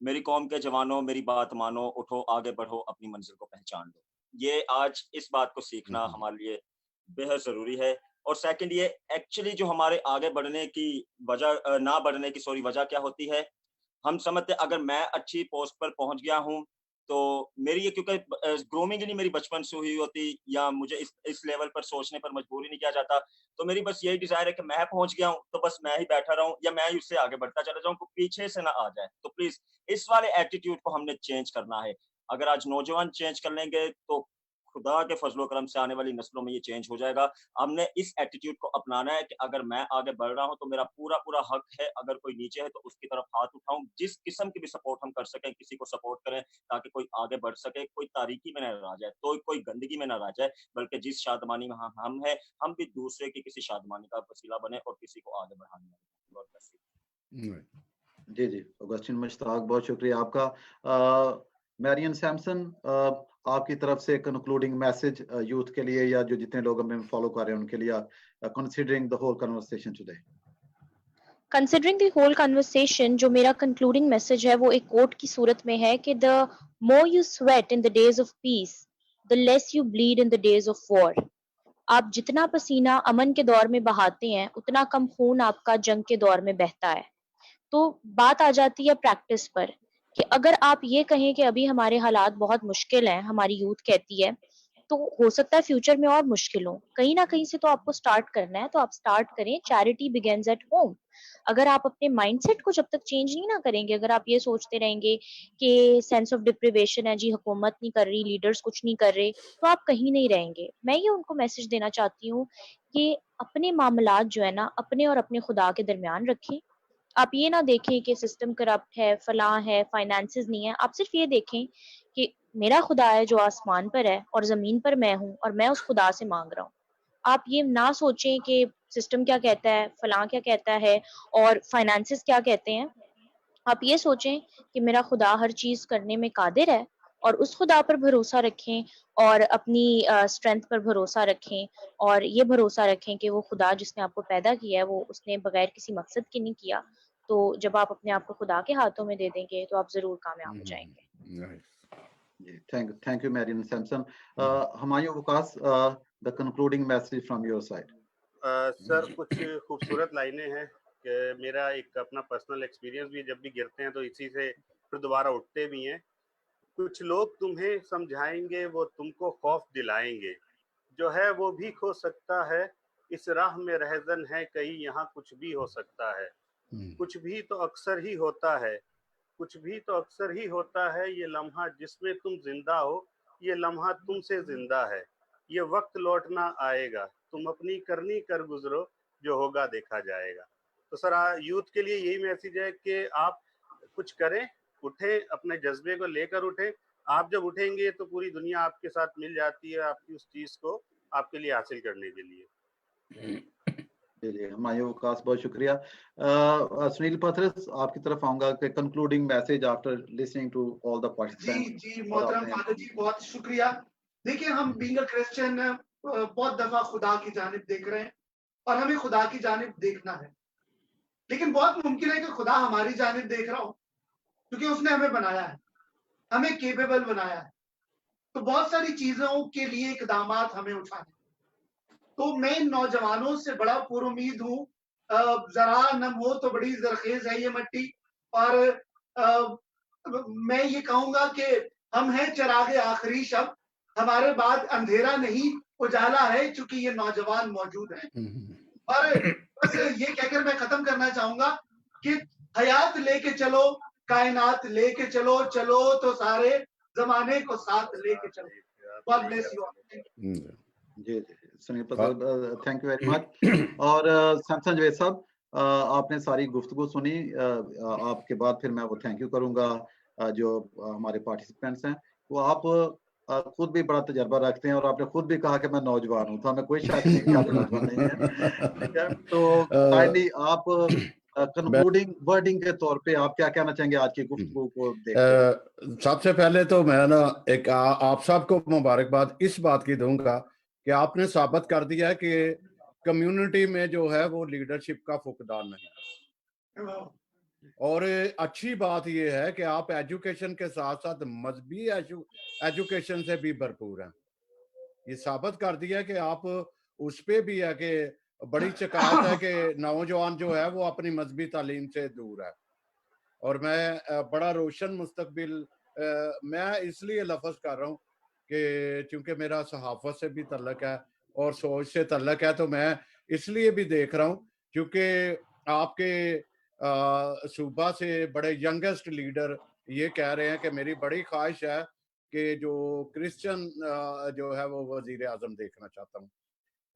मेरी कौम के जवानों मेरी बात मानो, उठो आगे बढ़ो अपनी मंजिल को पहचान लो. ये आज इस बात को सीखना हमारे लिए बेहद जरूरी है. और सेकंड, ये एक्चुअली जो हमारे आगे बढ़ने की वजह, ना बढ़ने की वजह क्या होती है, हम समझते अगर मैं अच्छी पोस्ट पर पहुंच गया हूं तो मेरी ये, क्योंकि ग्रूमिंग ही नहीं मेरी बचपन से हुई होती, या मुझे इस लेवल पर सोचने पर मजबूर ही नहीं किया जाता, तो मेरी बस यही डिजायर है कि मैं पहुंच गया हूं तो बस मैं ही बैठा रहूं या मैं ही उससे आगे बढ़ता चला जाऊं, पीछे से ना आ जाए. तो प्लीज इस वाले एटीट्यूड को हमने चेंज करना है. अगर आज नौजवान चेंज कर लेंगे तो खुदा के फजलो करम से आने वाली नस्लों में ये चेंज हो जाएगा। हमने इस एटीट्यूड को अपनाना है कि अगर मैं आगे बढ़ रहा हूँ तो मेरा पूरा हक है, अगर कोई नीचे है तो उसकी तरफ हाथ उठाऊं। जिस किस्म की भी सपोर्ट हम कर सकें, किसी को सपोर्ट करें ताकि कोई आगे बढ़ सके, कोई तारीकी में न रह जाए, तो कोई गंदगी में न रह जाए, बल्कि जिस शादमानी में हम हैं, हम भी दूसरे की किसी शादमानी का वसीला बने और किसी को आगे बढ़ाने में। God bless you. जी जी, ऑगस्टिन मुश्ताक, बहुत शुक्रिया आपका। मैरियन सैमसन, आपकी तरफ से कंक्लूडिंग मैसेज यूथ के लिए, या जो जितने लोग हमें फॉलो कर रहे हैं उनके लिए, considering the whole conversation today. Considering the whole conversation, जो मेरा कंक्लूडिंग मैसेज है वो एक कोट की सूरत में है कि the more you sweat in the days of peace, the less you bleed in the days of war. आप जितना पसीना अमन के दौर में बहाते हैं, उतना कम खून आपका जंग के दौर में बहता है। तो बात आ जाती है प्रैक्टिस पर कि अगर आप ये कहें कि अभी हमारे हालात बहुत मुश्किल हैं, हमारी यूथ कहती है, तो हो सकता है फ्यूचर में और मुश्किल हो। कहीं ना कहीं से तो आपको स्टार्ट करना है, तो आप स्टार्ट करें। Charity begins at home. अगर आप अपने माइंडसेट को जब तक चेंज नहीं ना करेंगे, अगर आप ये सोचते रहेंगे कि सेंस ऑफ डिप्रिवेशन है जी, हुकूमत नहीं कर रही, लीडर्स कुछ नहीं कर रहे, तो आप कहीं नहीं रहेंगे। मैं ये उनको मैसेज देना चाहती हूँ कि अपने मामलात जो है ना, अपने और अपने खुदा के दरमियान रखें। आप ये ना देखें कि सिस्टम करप्ट है, फलां है, फाइनेंसेस नहीं है। आप सिर्फ ये देखें कि मेरा खुदा है जो आसमान पर है और जमीन पर मैं हूँ, और मैं उस खुदा से मांग रहा हूँ। आप ये ना सोचें कि सिस्टम क्या कहता है, फलां क्या कहता है और फाइनेंसेस क्या कहते हैं। आप ये सोचें कि मेरा खुदा हर चीज करने में कादिर है, और उस खुदा पर भरोसा रखें और अपनी स्ट्रेंथ पर भरोसा रखें, और ये भरोसा रखें कि वो खुदा जिसने आपको पैदा किया है, वो उसने बगैर किसी मकसद के नहीं किया। तो जब आप अपने आप को खुदा के हाथों में दे देंगे तो आप जरूर कामयाब हो जाएंगे। जी, thank you Marian Samson. Humayun Waqas, the concluding message from your side. Sir, कुछ खूबसूरत लाइनें हैं कि मेरा एक अपना पर्सनल एक्सपीरियंस भी, जब भी गिरते हैं तो इसी से फिर दोबारा उठते भी हैं। कुछ लोग तुम्हें समझाएंगे, वो तुमको खौफ दिलाएंगे, जो है वो भी खो सकता है, इस राह में रहजन है, कहीं यहाँ कुछ भी हो सकता है। कुछ भी तो अक्सर ही होता है, कुछ भी तो अक्सर ही होता है, ये लम्हा जिसमें तुम जिंदा हो, ये लम्हा तुमसे जिंदा है, ये वक्त लौटना आएगा, तुम अपनी करनी कर गुजरो, जो होगा देखा जाएगा। तो सर, यूथ के लिए यही मैसेज है कि आप कुछ करें, उठें, अपने जज्बे को लेकर उठें। आप जब उठेंगे तो पूरी दुनिया आपके साथ मिल जाती है, आपकी उस चीज को आपके लिए हासिल करने के लिए। जी, हुमायूं वकास, बहुत शुक्रिया। सुनील पथरस, आपकी तरफ आऊंगा कि concluding message after listening to all the participants. जी मोहतरम फादर जी, बहुत शुक्रिया। देखिए, हम बीइंग अ क्रिश्चियन बहुत दफा खुदा की जानिब देख रहे हैं और हमें खुदा की जानिब देखना है, लेकिन बहुत मुमकिन है कि खुदा हमारी जानिब देख रहा हो, क्योंकि उसने हमें बनाया है, हमें केपेबल बनाया है। तो बहुत सारी चीजों के लिए इकदामात हमें उठाने। तो मैं नौजवानों से बड़ा पुरुमीद हूँ। जरा नम हो तो बड़ी जरखेज है ये मट्टी, और मैं ये कहूंगा कि हम हैं चिरागे आखिरी शब, हमारे बाद अंधेरा नहीं उजाला है, चूंकि ये नौजवान मौजूद हैं। और बस ये कहकर मैं खत्म करना चाहूंगा कि हयात लेके चलो, कायनात लेके चलो, चलो तो सारे जमाने को साथ लेके चलो। God bless you all. जी, Sunil Pathras, thank you very much. और सैमसन जवेद साहब, आपने सारी गुफ्तगू सुनी। आपके बाद फिर मैं वो थैंक यू करूंगा जो हमारे पार्टिसिपेंट्स हैं। वो आप खुद भी बड़ा तजर्बा रखते हैं, और आपने खुद भी कहा कि मैं नौजवान हूँ, तो हमें कोई शक नहीं कि आप नौजवान नहीं है। ठीक है, तो काइंडली आप कंक्लूडिंग वर्डिंग के तौर पे आप क्या कहना चाहेंगे आज की गुफ्तगू को देखते हुए? सबसे पहले तो मैं ना एक आप सबको मुबारकबाद इस बात की दूंगा कि आपने साबित कर दिया है कि कम्युनिटी में जो है वो लीडरशिप का फुकदान नहीं। और अच्छी बात यह है कि आप एजुकेशन के साथ साथ मजहबी एजुकेशन से भी भरपूर हैं। ये साबित कर दिया कि आप उस पे भी है कि बड़ी शिकायत है कि नौजवान जो है वो अपनी मजहबी तालीम से दूर है। और मैं बड़ा रोशन मुस्तकबिल मैं इसलिए लफ्ज कर रहा हूँ कि चूंकि मेरा सहाफत से भी तल्लक है और सोच से तल्लक है, तो मैं इसलिए भी देख रहा हूँ क्योंकि आपके सूबा से बड़े यंगेस्ट लीडर ये कह रहे हैं कि मेरी बड़ी ख्वाहिश है कि जो क्रिश्चियन जो है वो वजीर आजम देखना चाहता हूँ।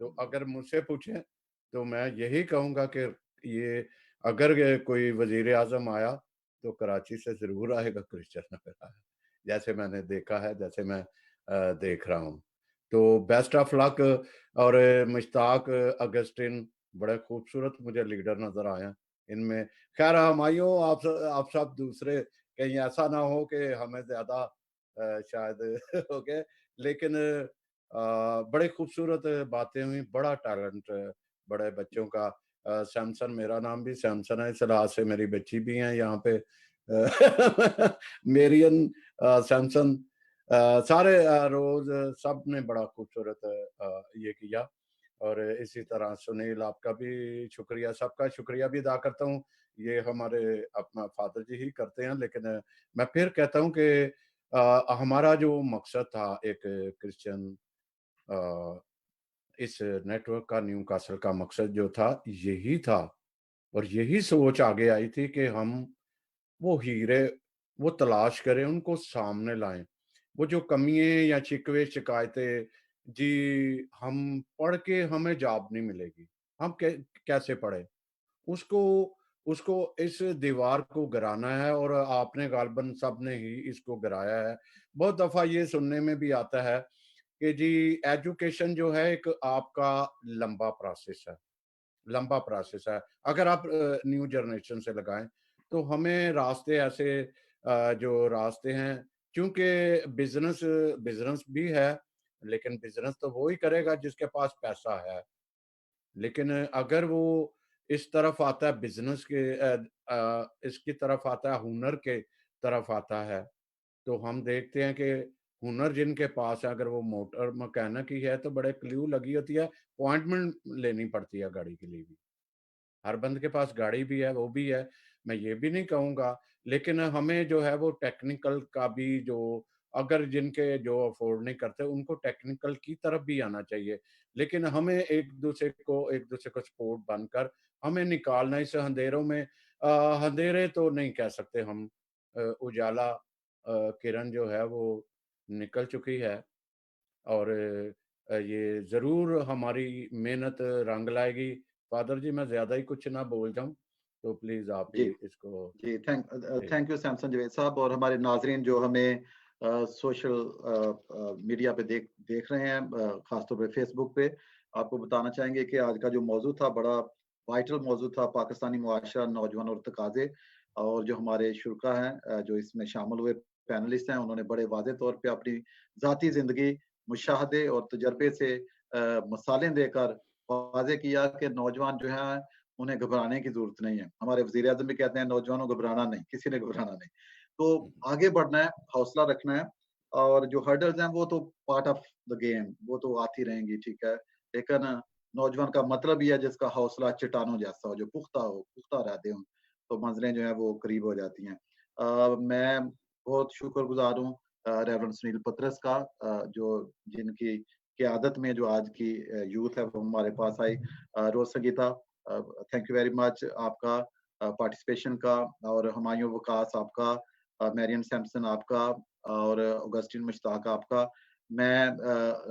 तो अगर मुझसे पूछें तो मैं यही कहूँगा कि ये अगर कोई वजीर आजम आया तो कराची से ज़रूर आएगा क्रिश्चियन अगर आया, जैसे मैंने देखा है, जैसे मैं देख रहा हूँ। तो बेस्ट ऑफ लक। और मुश्ताक, अगस्टिन, बड़े खूबसूरत मुझे लीडर नज़र आए हैं इनमें। खैर हुमायूं, आप सब दूसरे, कहीं ऐसा ना हो कि हमें ज़्यादा शायद हो गए, लेकिन बड़े खूबसूरत बातें हुई, बड़ा टैलेंट बड़े बच्चों का। सैमसन, मेरा नाम भी सैमसन है, इस लिहाज से मेरी बच्ची भी है यहाँ पे मेरियन, सैमसन, सारे रोज सब ने बड़ा खूबसूरत ये किया। और इसी तरह सुनील, आपका भी शुक्रिया, सबका शुक्रिया भी अदा करता हूँ। ये हमारे अपना फादर जी ही करते हैं, लेकिन मैं फिर कहता हूँ कि हमारा जो मकसद था एक क्रिश्चियन, इस नेटवर्क का, न्यू कासल का मकसद जो था यही था, और यही सोच आगे आई थी कि हम वो हीरे वो तलाश करें, उनको सामने लाएं। वो जो कमियां या शिकवे शिकायतें, जी हम पढ़ के हमें जॉब नहीं मिलेगी, हम कैसे पढ़े उसको, उसको इस दीवार को गिराना है। और आपने गालबन सब ने ही इसको गिराया है। बहुत दफा ये सुनने में भी आता है कि जी एजुकेशन जो है एक आपका लंबा प्रोसेस है, लंबा प्रोसेस है। अगर आप न्यू जनरेशन से लगाएं तो हमें रास्ते ऐसे जो रास्ते हैं, क्योंकि बिजनेस बिजनेस भी है, लेकिन बिजनेस तो वो ही करेगा जिसके पास पैसा है। लेकिन अगर वो इस तरफ आता है बिजनेस के इसकी तरफ आता है, हुनर के तरफ आता है, तो हम देखते हैं कि हुनर जिनके पास है, अगर वो मोटर मैकेनिक ही है तो बड़े क्ल्यू लगी होती है, अपॉइंटमेंट लेनी पड़ती है गाड़ी के लिए भी। हर बंदे के पास गाड़ी भी है, वो भी है, मैं ये भी नहीं कहूँगा। लेकिन हमें जो है वो टेक्निकल का भी, जो अगर जिनके जो अफ़ोर्ड नहीं करते उनको टेक्निकल की तरफ भी आना चाहिए। लेकिन हमें एक दूसरे को सपोर्ट बनकर हमें निकालना इस अंधेरों में। अंधेरे तो नहीं कह सकते हम, उजाला किरण जो है वो निकल चुकी है। और ये ज़रूर हमारी मेहनत रंग लाएगी। फादर जी, मैं ज़्यादा ही कुछ ना बोल जाऊँ, तो प्लीज़ आप जी ही इसको। जी, जी, थैंक यू सैमसन जवेद साहब, और हमारे नाजरीन जो हमें सोशल मीडिया पे देख देख रहे हैं, खासतौर पे फेसबुक पे, आपको बताना चाहेंगे कि आज का जो मौजू था बड़ा वाइटल मौजू था, पाकिस्तानी मुआशरा, नौजवान और तकाजे। और जो हमारे शुरा हैं, जो इसमें शामिल हुए पैनलिस्ट हैं, उन्होंने बड़े वाज़े तौर पे अपनी ज़ाती ज़िंदगी, मुशाहदे और तजर्बे से मिसालें देकर वाज़े किया कि नौजवान जो हैं उन्हें घबराने की ज़रूरत नहीं है। हमारे वज़ीर-ए-आज़म भी कहते हैं नौजवानों घबराना नहीं, किसी ने घबराना नहीं। तो आगे बढ़ना है, हौसला रखना है, और जो हर्डल्स हैं वो तो पार्ट ऑफ द गेम, वो तो आती रहेंगी, ठीक है। लेकिन नौजवान का मतलब ये है जिसका हौसला चट्टानों जैसा हो, जो पुख्ता हो, पुख्ता इरादे हों, तो मंज़िलें जो हैं वो करीब हो जाती हैं। मैं बहुत शुक्रगुज़ार हूँ रेवरेंड सुनील पतरस का, जो जिनकी क़यादत में जो आज की यूथ है वो हमारे पास आई। Rose Sangeeta, thank you very much आपका पार्टिसिपेशन का, और हुमायूं वकास आपका, मैरियन सैमसन आपका, और ऑगस्टिन मुश्ताक आपका। मैं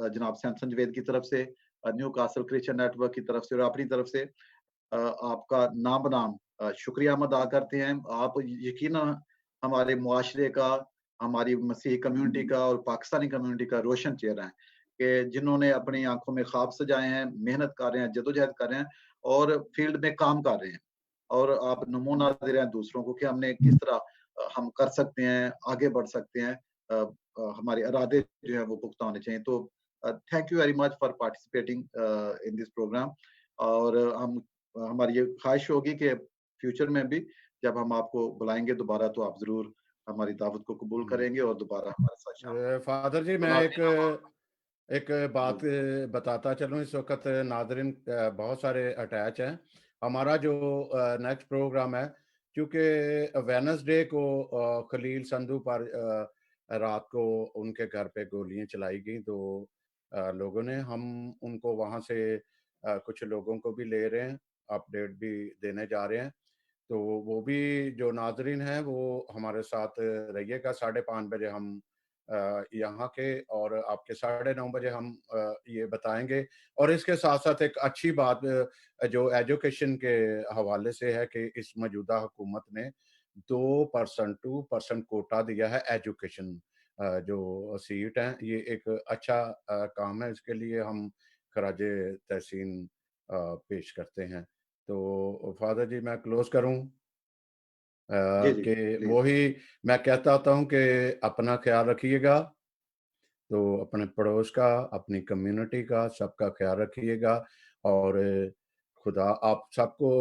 जनाब सैमसन जवेद की तरफ से, न्यू कासल क्रिश्चियन नेटवर्क की तरफ से और अपनी तरफ से आपका नाम बनाम शुक्रिया हम अदा करते हैं। आप यकीनन हमारे मुआशरे का, हमारी मसीही कम्युनिटी का और पाकिस्तानी कम्युनिटी का रोशन चेहरा है, कि जिन्होंने अपनी आंखों में ख्वाब सजाए हैं, मेहनत कर रहे हैं, जदोजहद कर रहे हैं और फील्ड में काम कर रहे हैं। और आप नमूना दे रहे हैं दूसरों को कि हमने किस तरह हम कर सकते हैं, आगे बढ़ सकते हैं। हमारे इरादे जो हैं वो पुख्ता होने चाहिए। तो thank you very much for participating in this programme. और हम हमारी ये ख्वाहिश होगी कि फ्यूचर में भी जब हम आपको बुलाएँगे दोबारा, तो आप ज़रूर हमारी दावत को कबूल करेंगे और दोबारा हमारे साथ शामिल होंगे। फादर जी, तो मैं एक नाज़रीन, अब आप एक बात जी, बताता चलूँ। इस वक्त नादरिन बहुत सारे अटैच हैं। हमारा जो नेक्स्ट प्रोग्राम है, क्योंकि वेडनेसडे को खलील संधू पर रात को उनके घर पे गोलियां चलाई गई, तो लोगों ने, हम उनको वहाँ से कुछ लोगों को भी ले रहे हैं, अपडेट भी देने जा रहे हैं। तो वो भी जो नाजरीन हैं वो हमारे साथ रहिएगा। 5:30 बजे हम यहाँ के, और आपके 9:30 बजे हम ये बताएंगे। और इसके साथ साथ एक अच्छी बात जो एजुकेशन के हवाले से है कि इस मौजूदा हुकूमत ने 2% कोटा दिया है एजुकेशन जो सीट हैं। ये एक अच्छा काम है, इसके लिए हम खराजे तहसीन पेश करते हैं। तो फादर जी मैं क्लोज करूं जी जी कि प्लीज। वही मैं कहता होता हूं कि अपना ख्याल रखिएगा, तो अपने पड़ोस का, अपनी कम्युनिटी का, सबका ख्याल रखिएगा। और खुदा आप सबको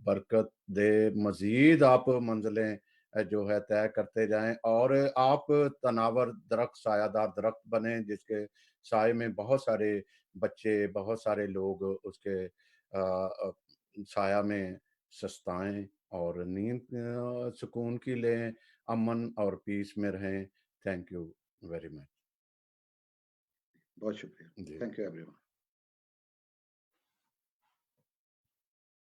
बरकत दे, मज़ीद आप मंजिलें जो है तय करते जाएं, और आप तनावर दरख्त, सायादार दरख्त बने जिसके साए में बहुत सारे बच्चे, बहुत सारे लोग उसके साया में सस्ताएं और नींद सुकून की लें, अमन और पीस में रहें। Thank you very much. बहुत शुक्रिया। जी। Thank you everyone.